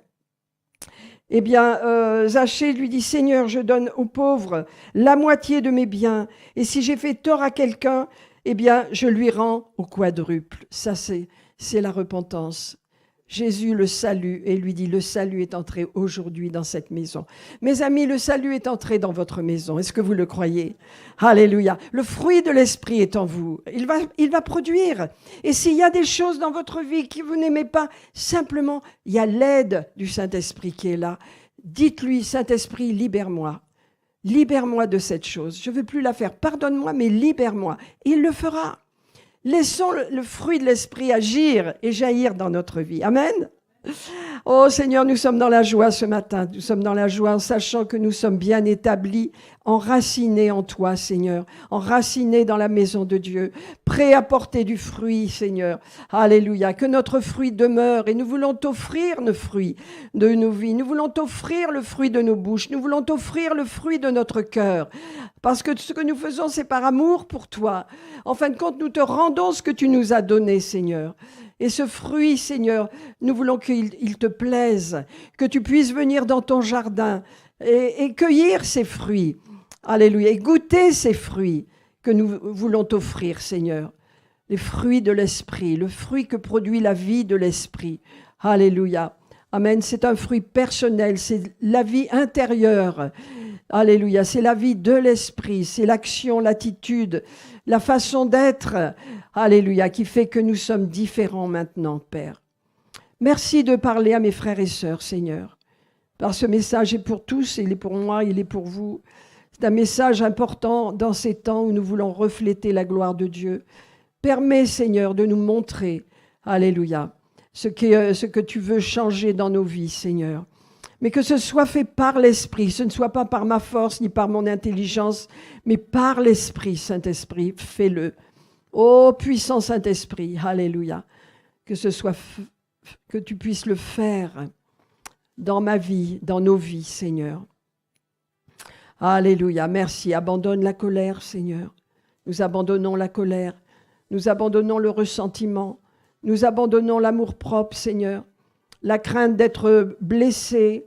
S1: Eh bien, Zachée lui dit, Seigneur, je donne aux pauvres la moitié de mes biens. Et si j'ai fait tort à quelqu'un, eh bien, je lui rends au quadruple. Ça, c'est la repentance. Jésus le salue et lui dit, le salut est entré aujourd'hui dans cette maison. Mes amis, le salut est entré dans votre maison. Est-ce que vous le croyez? Alléluia. Le fruit de l'esprit est en vous. Il va produire. Et s'il y a des choses dans votre vie que vous n'aimez pas, simplement, il y a l'aide du Saint-Esprit qui est là. Dites-lui, Saint-Esprit, libère-moi. Libère-moi de cette chose. Je ne veux plus la faire. Pardonne-moi, mais libère-moi. Il le fera. Laissons le fruit de l'esprit agir et jaillir dans notre vie. Amen. Oh Seigneur, nous sommes dans la joie ce matin. Nous sommes dans la joie en sachant que nous sommes bien établis, enracinés en toi, Seigneur. Enracinés dans la maison de Dieu. Prêts à porter du fruit, Seigneur. Alléluia. Que notre fruit demeure et nous voulons t'offrir le fruit de nos vies. Nous voulons t'offrir le fruit de nos bouches. Nous voulons t'offrir le fruit de notre cœur. Parce que ce que nous faisons, c'est par amour pour toi. En fin de compte, nous te rendons ce que tu nous as donné, Seigneur. Et ce fruit, Seigneur, nous voulons qu'il te plaise, que tu puisses venir dans ton jardin et cueillir ces fruits. Alléluia. Et goûter ces fruits que nous voulons t'offrir, Seigneur. Les fruits de l'esprit, le fruit que produit la vie de l'esprit. Alléluia. Amen. C'est un fruit personnel, c'est la vie intérieure. Alléluia. C'est la vie de l'esprit, c'est l'action, l'attitude, la façon d'être. Alléluia, qui fait que nous sommes différents maintenant, Père. Merci de parler à mes frères et sœurs, Seigneur. Car ce message est pour tous, il est pour moi, il est pour vous. C'est un message important dans ces temps où nous voulons refléter la gloire de Dieu. Permets, Seigneur, de nous montrer, alléluia, ce que tu veux changer dans nos vies, Seigneur. Mais que ce soit fait par l'Esprit, ce ne soit pas par ma force ni par mon intelligence, mais par l'Esprit, Saint-Esprit, fais-le. Ô puissant Saint-Esprit, alléluia, que ce soit, que tu puisses le faire dans ma vie, dans nos vies, Seigneur. Alléluia, merci. Abandonne la colère, Seigneur. Nous abandonnons la colère, nous abandonnons le ressentiment, nous abandonnons l'amour-propre, Seigneur. La crainte d'être blessés,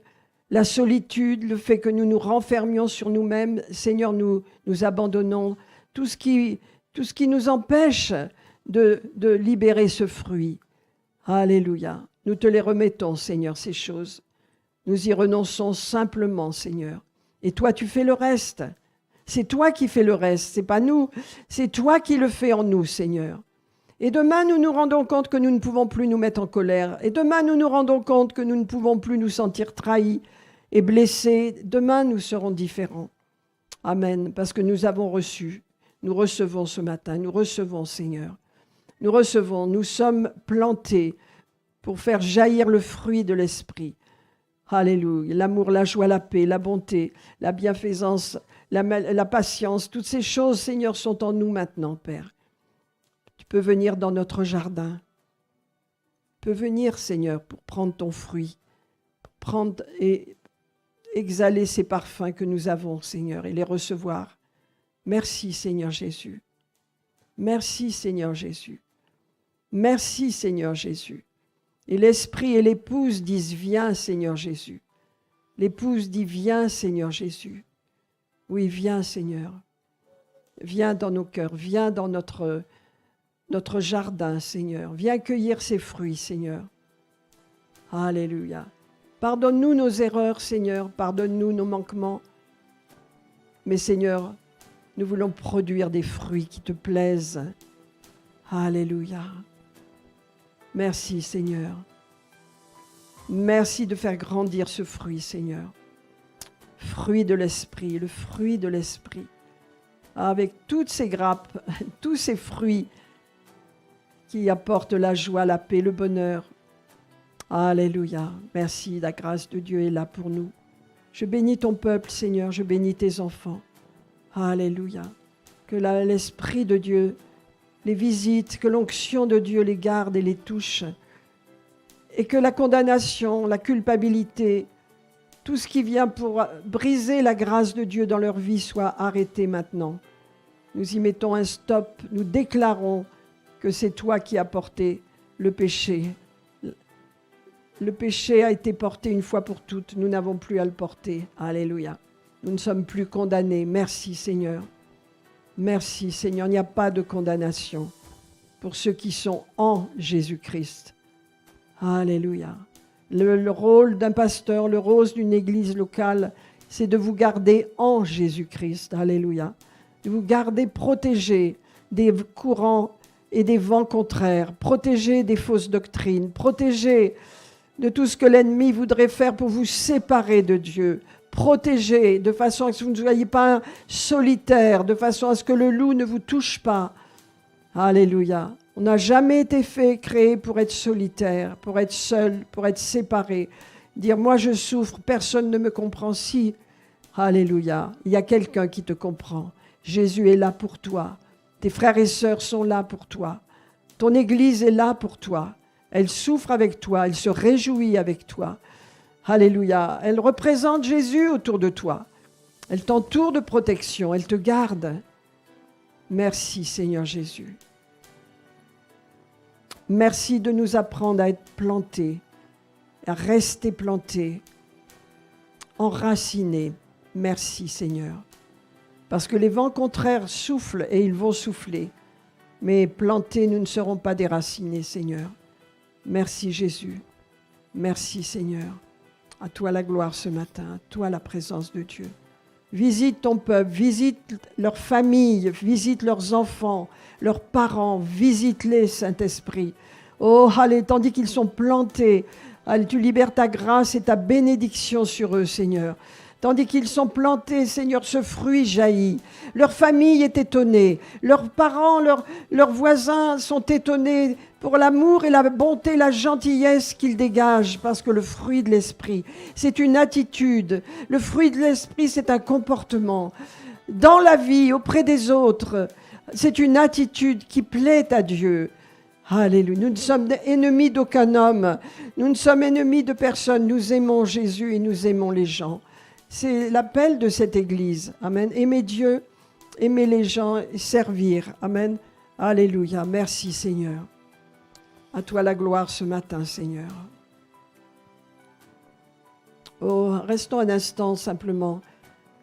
S1: la solitude, le fait que nous nous renfermions sur nous-mêmes. Seigneur, nous abandonnons tout ce qui nous empêche de libérer ce fruit. Alléluia. Nous te les remettons, Seigneur, ces choses. Nous y renonçons simplement, Seigneur. Et toi, tu fais le reste. C'est toi qui fais le reste, c'est pas nous. C'est toi qui le fais en nous, Seigneur. Et demain, nous nous rendons compte que nous ne pouvons plus nous mettre en colère. Et demain, nous nous rendons compte que nous ne pouvons plus nous sentir trahis et blessés. Demain, nous serons différents. Amen. Parce que nous avons reçu. Nous recevons ce matin. Nous recevons, Seigneur. Nous recevons. Nous sommes plantés pour faire jaillir le fruit de l'esprit. Alléluia. L'amour, la joie, la paix, la bonté, la bienfaisance, la patience. Toutes ces choses, Seigneur, sont en nous maintenant, Père. Tu peux venir dans notre jardin. Tu peux venir, Seigneur, pour prendre ton fruit, pour prendre et exhaler ces parfums que nous avons, Seigneur, et les recevoir. Merci, Seigneur Jésus. Merci, Seigneur Jésus. Merci, Seigneur Jésus. Et l'Esprit et l'épouse disent « Viens, Seigneur Jésus ». L'épouse dit « Viens, Seigneur Jésus ». Oui, viens, Seigneur. Viens dans nos cœurs, viens dans notre jardin, Seigneur. Viens cueillir ces fruits, Seigneur. Alléluia. Pardonne-nous nos erreurs, Seigneur. Pardonne-nous nos manquements. Mais, Seigneur, nous voulons produire des fruits qui te plaisent. Alléluia. Merci, Seigneur. Merci de faire grandir ce fruit, Seigneur. Fruit de l'esprit, le fruit de l'esprit. Avec toutes ces grappes, tous ces fruits qui apportent la joie, la paix, le bonheur. Alléluia. Merci, la grâce de Dieu est là pour nous. Je bénis ton peuple, Seigneur, je bénis tes enfants. Alléluia. Que l'Esprit de Dieu les visite, que l'onction de Dieu les garde et les touche. Et que la condamnation, la culpabilité, tout ce qui vient pour briser la grâce de Dieu dans leur vie soit arrêté maintenant. Nous y mettons un stop, nous déclarons que c'est toi qui as porté le péché. Le péché a été porté une fois pour toutes, nous n'avons plus à le porter. Alléluia. Nous ne sommes plus condamnés. Merci Seigneur. Merci Seigneur, il n'y a pas de condamnation pour ceux qui sont en Jésus-Christ. Alléluia. Le rôle d'un pasteur, le rôle d'une église locale, c'est de vous garder en Jésus-Christ. Alléluia. De vous garder protégés des courants et des vents contraires, protégés des fausses doctrines, protégés de tout ce que l'ennemi voudrait faire pour vous séparer de Dieu, protégés de façon à ce que vous ne soyez pas solitaires, de façon à ce que le loup ne vous touche pas. Alléluia. On n'a jamais été créé pour être solitaire, pour être seul, pour être séparé. Dire, moi je souffre, personne ne me comprend. Si, alléluia, il y a quelqu'un qui te comprend. Jésus est là pour toi. Tes frères et sœurs sont là pour toi. Ton Église est là pour toi. Elle souffre avec toi, elle se réjouit avec toi. Alléluia. Elle représente Jésus autour de toi. Elle t'entoure de protection, elle te garde. Merci Seigneur Jésus. Merci de nous apprendre à être plantés, à rester plantés, enracinés. Merci Seigneur. Parce que les vents contraires soufflent et ils vont souffler. Mais plantés, nous ne serons pas déracinés, Seigneur. Merci Jésus. Merci Seigneur. À toi la gloire ce matin, à toi la présence de Dieu. Visite ton peuple, visite leur famille, visite leurs enfants, leurs parents, visite-les, Saint-Esprit. Oh, allez, tandis qu'ils sont plantés, allez, tu libères ta grâce et ta bénédiction sur eux, Seigneur. Tandis qu'ils sont plantés, Seigneur, ce fruit jaillit. Leur famille est étonnée. Leurs parents, leurs voisins sont étonnés pour l'amour et la bonté, la gentillesse qu'ils dégagent, parce que le fruit de l'esprit, c'est une attitude. Le fruit de l'esprit, c'est un comportement. Dans la vie, auprès des autres, c'est une attitude qui plaît à Dieu. Alléluia. Nous ne sommes ennemis d'aucun homme. Nous ne sommes ennemis de personne. Nous aimons Jésus et nous aimons les gens. C'est l'appel de cette Église. Amen. Aimer Dieu, aimer les gens et servir. Amen. Alléluia. Merci Seigneur. À toi la gloire ce matin, Seigneur. Oh, restons un instant simplement,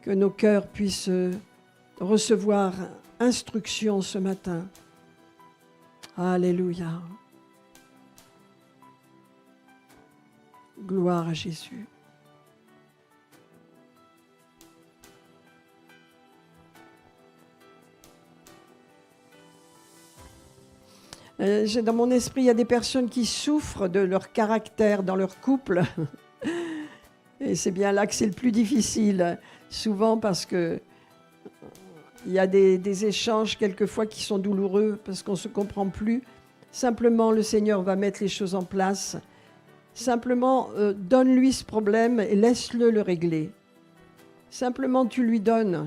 S1: que nos cœurs puissent recevoir instruction ce matin. Alléluia. Gloire à Jésus. Dans mon esprit, il y a des personnes qui souffrent de leur caractère dans leur couple. Et c'est bien là que c'est le plus difficile, souvent parce que il y a des échanges quelquefois qui sont douloureux parce qu'on ne se comprend plus. Simplement, le Seigneur va mettre les choses en place. Simplement, donne-lui ce problème et laisse-le le régler. Simplement, tu lui donnes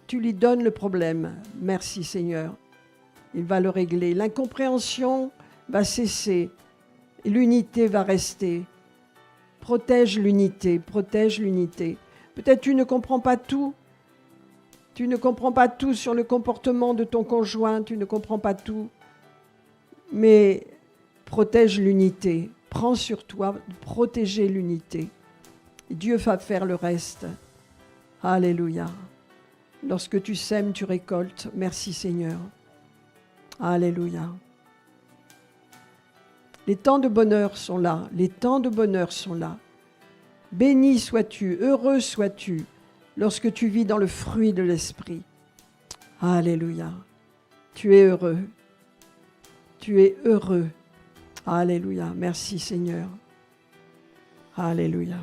S1: le problème. Merci Seigneur. Il va le régler. L'incompréhension va cesser. L'unité va rester. Protège l'unité, protège l'unité. Peut-être tu ne comprends pas tout. Tu ne comprends pas tout sur le comportement de ton conjoint. Tu ne comprends pas tout. Mais protège l'unité. Prends sur toi de protéger l'unité. Dieu va faire le reste. Alléluia. Lorsque tu sèmes, tu récoltes. Merci Seigneur. Alléluia. Les temps de bonheur sont là. Les temps de bonheur sont là. Béni sois-tu, heureux sois-tu, lorsque tu vis dans le fruit de l'esprit. Alléluia. Tu es heureux. Tu es heureux. Alléluia. Merci Seigneur. Alléluia.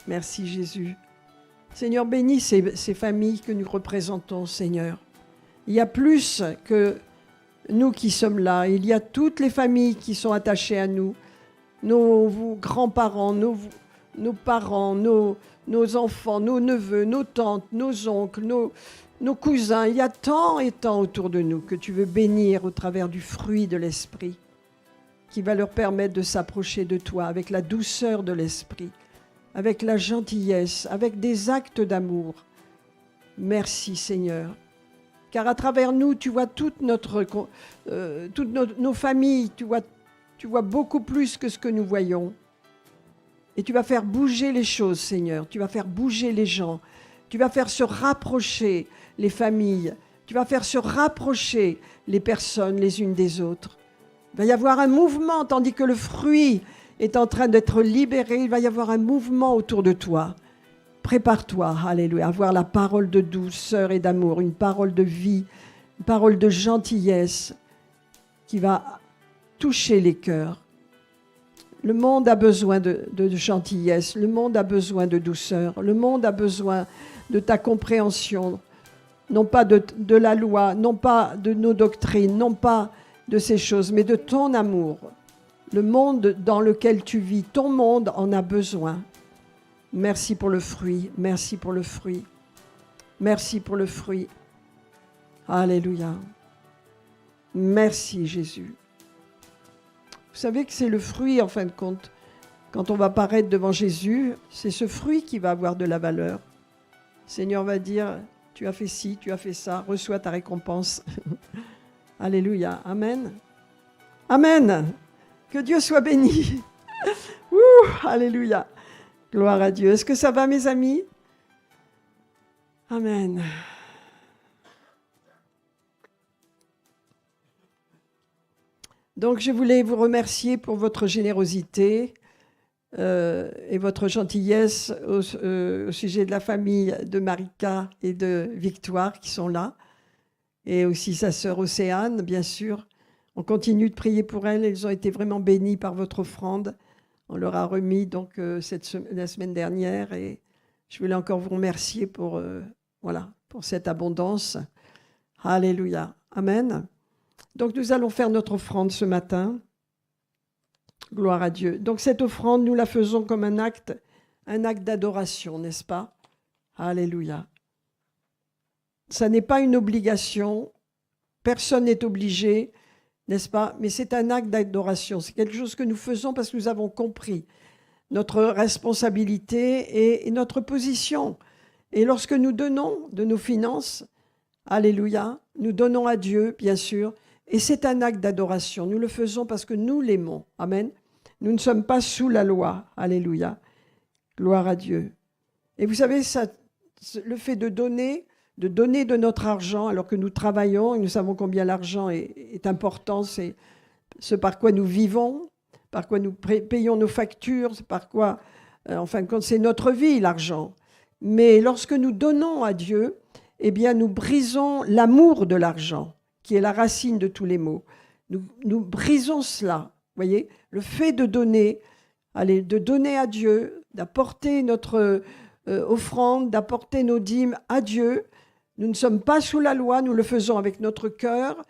S1: Merci Jésus. Seigneur, bénis ces familles que nous représentons, Seigneur. Il y a plus que nous qui sommes là. Il y a toutes les familles qui sont attachées à nous. Nos grands-parents, nos parents, nos enfants, nos neveux, nos tantes, nos oncles, nos cousins. Il y a tant et tant autour de nous que tu veux bénir au travers du fruit de l'Esprit qui va leur permettre de s'approcher de toi avec la douceur de l'Esprit, avec la gentillesse, avec des actes d'amour. Merci Seigneur. Car à travers nous, tu vois toutes nos familles, tu vois beaucoup plus que ce que nous voyons. Et tu vas faire bouger les choses, Seigneur. Tu vas faire bouger les gens. Tu vas faire se rapprocher les familles. Tu vas faire se rapprocher les personnes les unes des autres. Il va y avoir un mouvement, tandis que le fruit est en train d'être libéré. Il va y avoir un mouvement autour de toi. Prépare-toi, alléluia, à avoir la parole de douceur et d'amour, une parole de vie, une parole de gentillesse qui va toucher les cœurs. Le monde a besoin de gentillesse, le monde a besoin de douceur, le monde a besoin de ta compréhension, non pas de la loi, non pas de nos doctrines, non pas de ces choses, mais de ton amour. Le monde dans lequel tu vis, ton monde en a besoin. Merci pour le fruit, merci pour le fruit, merci pour le fruit. Alléluia. Merci Jésus. Vous savez que c'est le fruit, en fin de compte, quand on va paraître devant Jésus, c'est ce fruit qui va avoir de la valeur. Le Seigneur va dire, tu as fait ci, tu as fait ça, reçois ta récompense. Alléluia. Amen. Amen. Que Dieu soit béni. Alléluia. Gloire à Dieu. Est-ce que ça va, mes amis? Amen. Donc, je voulais vous remercier pour votre générosité et votre gentillesse au sujet de la famille de Marika et de Victoire qui sont là, et aussi sa sœur Océane, bien sûr. On continue de prier pour elles. Elles ont été vraiment bénies par votre offrande. On leur a remis donc la semaine dernière, et je voulais encore vous remercier pour cette abondance. Alléluia. Amen. Donc nous allons faire notre offrande ce matin. Gloire à Dieu. Donc cette offrande, nous la faisons comme un acte d'adoration, n'est-ce pas? Alléluia. Ça n'est pas une obligation. Personne n'est obligé, n'est-ce pas? Mais c'est un acte d'adoration. C'est quelque chose que nous faisons parce que nous avons compris notre responsabilité et notre position. Et lorsque nous donnons de nos finances, alléluia, nous donnons à Dieu, bien sûr, et c'est un acte d'adoration. Nous le faisons parce que nous l'aimons. Amen. Nous ne sommes pas sous la loi. Alléluia. Gloire à Dieu. Et vous savez, le fait de donner de notre argent alors que nous travaillons, et nous savons combien l'argent est important, c'est ce par quoi nous vivons, par quoi nous payons nos factures, c'est par quoi, en fin de compte, c'est notre vie, l'argent. Mais lorsque nous donnons à Dieu, eh bien, nous brisons l'amour de l'argent, qui est la racine de tous les maux. Nous brisons cela, voyez, le fait de donner à Dieu, d'apporter notre offrande, d'apporter nos dîmes à Dieu. Nous ne sommes pas sous la loi, nous le faisons avec notre cœur,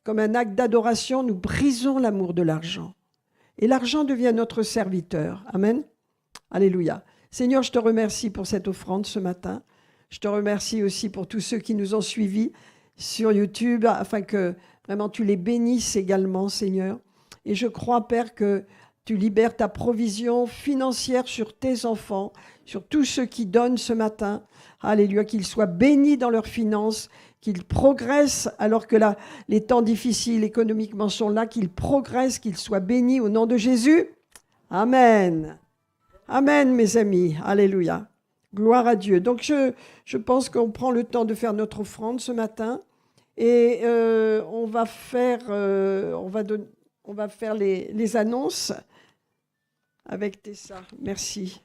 S1: comme un acte d'adoration, nous brisons l'amour de l'argent. Et l'argent devient notre serviteur. Amen. Alléluia. Seigneur, je te remercie pour cette offrande ce matin. Je te remercie aussi pour tous ceux qui nous ont suivis sur YouTube, afin que vraiment tu les bénisses également, Seigneur. Et je crois, Père, que tu libères ta provision financière sur tes enfants, sur tous ceux qui donnent ce matin. Alléluia, qu'ils soient bénis dans leurs finances, qu'ils progressent alors que les temps difficiles économiquement sont là, qu'ils progressent, qu'ils soient bénis au nom de Jésus. Amen. Amen, mes amis. Alléluia. Gloire à Dieu. Donc, je pense qu'on prend le temps de faire notre offrande ce matin. Et on va faire les annonces avec Tessa. Merci.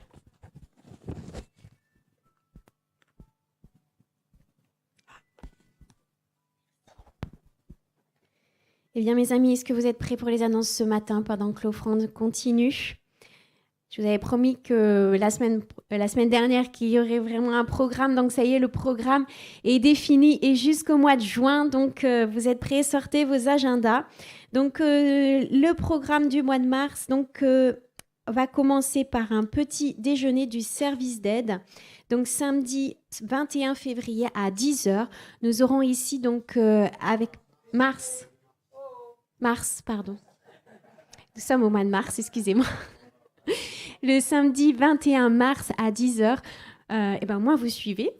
S3: Eh bien, mes amis, est-ce que vous êtes prêts pour les annonces ce matin pendant que l'offrande continue? Je vous avais promis que la semaine dernière qu'il y aurait vraiment un programme. Donc, ça y est, le programme est défini et jusqu'au mois de juin. Donc, vous êtes prêts? Sortez vos agendas. Donc, le programme du mois de mars va commencer par un petit déjeuner du service d'aide. Donc, samedi 21 février à 10h, nous aurons ici avec mars, pardon. Nous sommes au mois de mars, excusez-moi. Le samedi 21 mars à 10h, moi, vous suivez.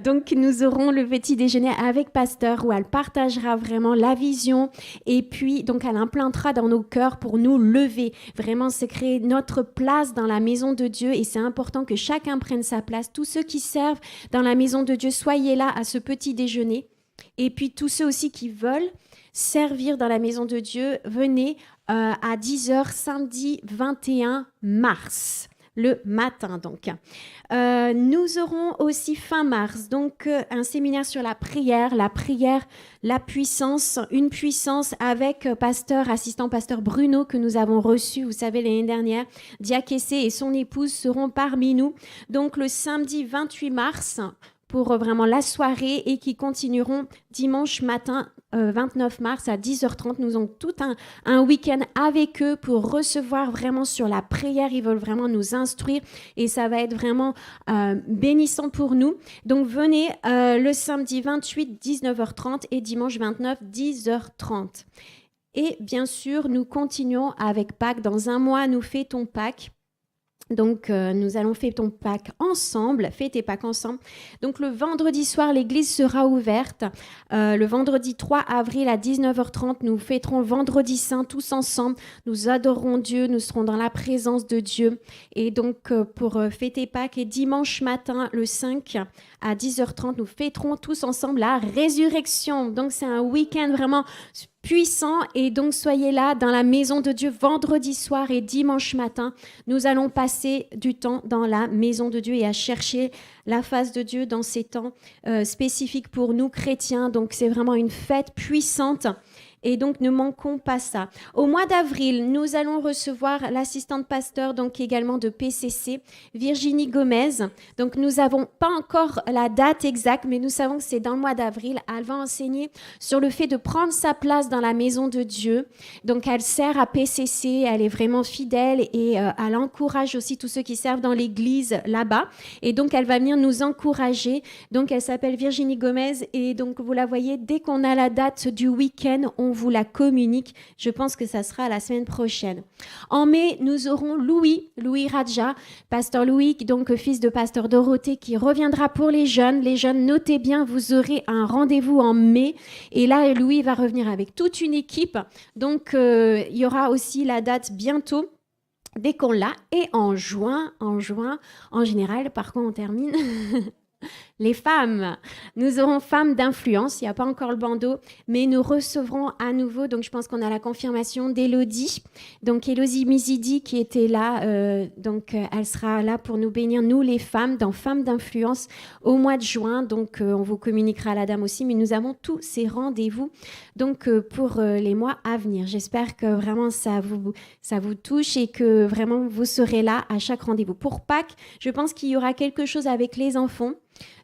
S3: Donc, nous aurons le petit déjeuner avec Pasteur où elle partagera vraiment la vision et puis, donc, elle implantera dans nos cœurs pour nous lever, vraiment se créer notre place dans la maison de Dieu et c'est important que chacun prenne sa place. Tous ceux qui servent dans la maison de Dieu, soyez là à ce petit déjeuner. Et puis, tous ceux aussi qui veulent servir dans la maison de Dieu, venez à 10h samedi 21 mars. le matin. Donc, nous aurons aussi fin mars donc un séminaire sur la prière, la puissance, une puissance avec assistant pasteur Bruno que nous avons reçu, vous savez, l'année dernière. Diakessé et son épouse seront parmi nous. Donc, le samedi 28 mars pour vraiment la soirée et qui continueront dimanche matin 29 mars à 10h30. Nous avons tout un week-end avec eux pour recevoir vraiment sur la prière. Ils veulent vraiment nous instruire et ça va être vraiment bénissant pour nous. Donc venez le samedi 28 19h30 et dimanche 29 10h30. Et bien sûr, nous continuons avec Pâques. Dans un mois, nous fêtons Pâques. Donc, nous allons fêter Pâques ensemble, fêter Pâques ensemble. Donc, le vendredi soir, l'église sera ouverte. Le vendredi 3 avril à 19h30, nous fêterons le vendredi saint tous ensemble. Nous adorerons Dieu, nous serons dans la présence de Dieu. Et donc, pour fêter Pâques, et dimanche matin, le 5 à 10h30, nous fêterons tous ensemble la résurrection. Donc, c'est un week-end vraiment puissant et donc soyez là dans la maison de Dieu vendredi soir et dimanche matin. Nous allons passer du temps dans la maison de Dieu et à chercher la face de Dieu dans ces temps spécifiques pour nous chrétiens. Donc c'est vraiment une fête puissante. Et donc, ne manquons pas ça. Au mois d'avril, nous allons recevoir l'assistante pasteur, donc également de PCC, Virginie Gomez. Donc, nous n'avons pas encore la date exacte, mais nous savons que c'est dans le mois d'avril. Elle va enseigner sur le fait de prendre sa place dans la maison de Dieu. Donc, elle sert à PCC, elle est vraiment fidèle et elle encourage aussi tous ceux qui servent dans l'église là-bas. Et donc, elle va venir nous encourager. Donc, elle s'appelle Virginie Gomez et donc, vous la voyez, dès qu'on a la date du week-end, on vous la communique. Je pense que ça sera la semaine prochaine. En mai, nous aurons Louis Radja, pasteur Louis, donc fils de pasteur Dorothée, qui reviendra pour les jeunes. Les jeunes, notez bien, vous aurez un rendez-vous en mai. Et là, Louis va revenir avec toute une équipe. Donc, il y aura aussi la date bientôt. Dès qu'on l'a, et en juin, en général, par quoi on termine les femmes. Nous aurons femmes d'influence. Il n'y a pas encore le bandeau, mais nous recevrons à nouveau, donc je pense qu'on a la confirmation d'Élodie. Donc Élodie Mizidi qui était là, donc elle sera là pour nous bénir, nous les femmes, dans Femmes d'influence au mois de juin. Donc on vous communiquera la dame aussi, mais nous avons tous ces rendez-vous donc pour les mois à venir. J'espère que vraiment ça vous touche et que vraiment vous serez là à chaque rendez-vous. Pour Pâques, je pense qu'il y aura quelque chose avec les enfants.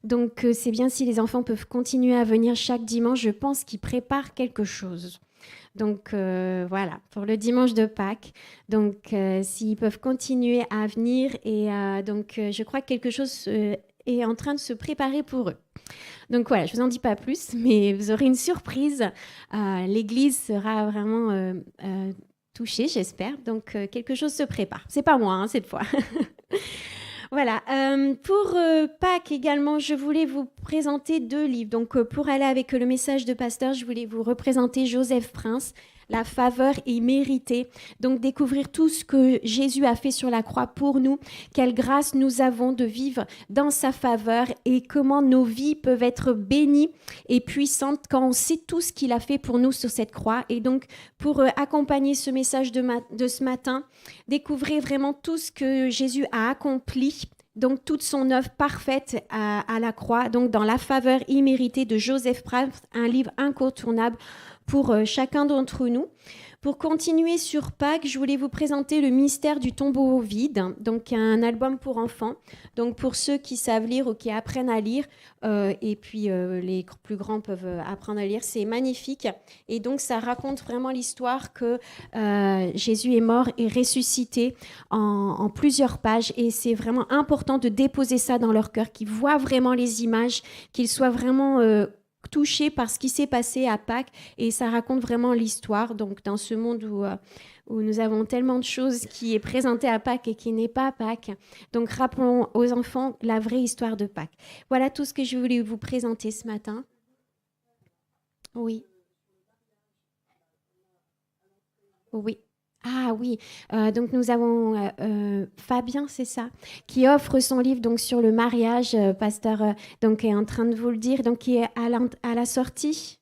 S3: Donc, c'est bien si les enfants peuvent continuer à venir chaque dimanche. Je pense qu'ils préparent quelque chose. Donc, voilà, pour le dimanche de Pâques. Donc, s'ils peuvent continuer à venir. Et donc, je crois que quelque chose est en train de se préparer pour eux. Donc, voilà, je ne vous en dis pas plus, mais vous aurez une surprise. L'église sera vraiment touchée, j'espère. Donc, quelque chose se prépare. Ce n'est pas moi, cette fois. Voilà, pour Pâques également, je voulais vous présenter 2 livres. Donc, pour aller avec le message de pasteur, je voulais vous représenter Joseph Prince, La faveur imméritée. Donc, découvrir tout ce que Jésus a fait sur la croix pour nous, quelle grâce nous avons de vivre dans sa faveur et comment nos vies peuvent être bénies et puissantes quand on sait tout ce qu'il a fait pour nous sur cette croix. Et donc, pour accompagner ce message de ce matin, découvrir vraiment tout ce que Jésus a accompli. Donc, toute son œuvre parfaite à la croix, donc dans La faveur imméritée de Joseph Prince, un livre incontournable pour chacun d'entre nous. Pour continuer sur Pâques, je voulais vous présenter Le mystère du tombeau vide, donc un album pour enfants. Donc pour ceux qui savent lire ou qui apprennent à lire, et puis les plus grands peuvent apprendre à lire, c'est magnifique. Et donc ça raconte vraiment l'histoire que Jésus est mort et ressuscité en plusieurs pages. Et c'est vraiment important de déposer ça dans leur cœur, qu'ils voient vraiment les images, qu'ils soient vraiment touchés par ce qui s'est passé à Pâques, et ça raconte vraiment l'histoire. Donc dans ce monde où nous avons tellement de choses qui est présentée à Pâques et qui n'est pas à Pâques, donc rappelons aux enfants la vraie histoire de Pâques. Voilà tout ce que je voulais vous présenter ce matin. Oui. Ah oui, donc nous avons Fabien, c'est ça, qui offre son livre donc sur le mariage, pasteur donc est en train de vous le dire, donc qui est à la sortie.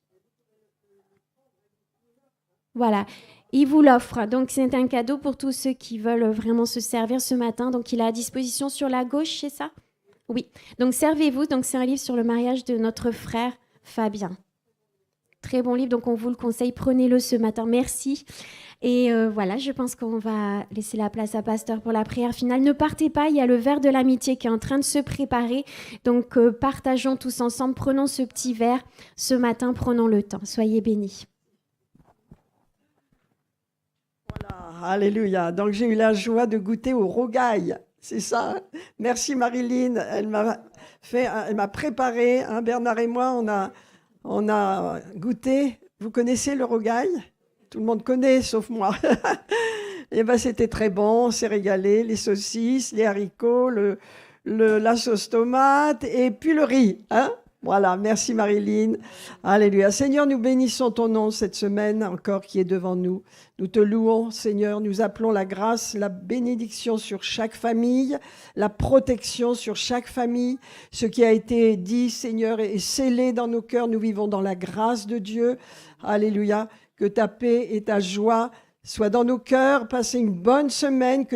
S3: Voilà, Il vous l'offre. Donc, c'est un cadeau pour tous ceux qui veulent vraiment se servir ce matin. Donc, il est à disposition sur la gauche, c'est ça? Oui. Donc, servez-vous. Donc, c'est un livre sur le mariage de notre frère Fabien. Très bon livre. Donc, on vous le conseille. Prenez-le ce matin. Merci. Et voilà, je pense qu'on va laisser la place à Pasteur pour la prière finale. Ne partez pas. Il y a le verre de l'amitié qui est en train de se préparer. Donc, partageons tous ensemble. Prenons ce petit verre ce matin. Prenons le temps. Soyez bénis.
S1: Alléluia. Donc, j'ai eu la joie de goûter au rogaille. C'est ça. Merci Marilyn. Elle m'a préparé. Hein, Bernard et moi, on a goûté. Vous connaissez le rogaille? Tout le monde connaît, sauf moi. Et ben, c'était très bon. On s'est régalé. Les saucisses, les haricots, la sauce tomate et puis le riz. Hein? Voilà, merci Marilyn. Alléluia. Seigneur, nous bénissons ton nom cette semaine encore qui est devant nous. Nous te louons, Seigneur. Nous appelons la grâce, la bénédiction sur chaque famille, la protection sur chaque famille. Ce qui a été dit, Seigneur, est scellé dans nos cœurs. Nous vivons dans la grâce de Dieu. Alléluia. Que ta paix et ta joie soient dans nos cœurs. Passez une bonne semaine.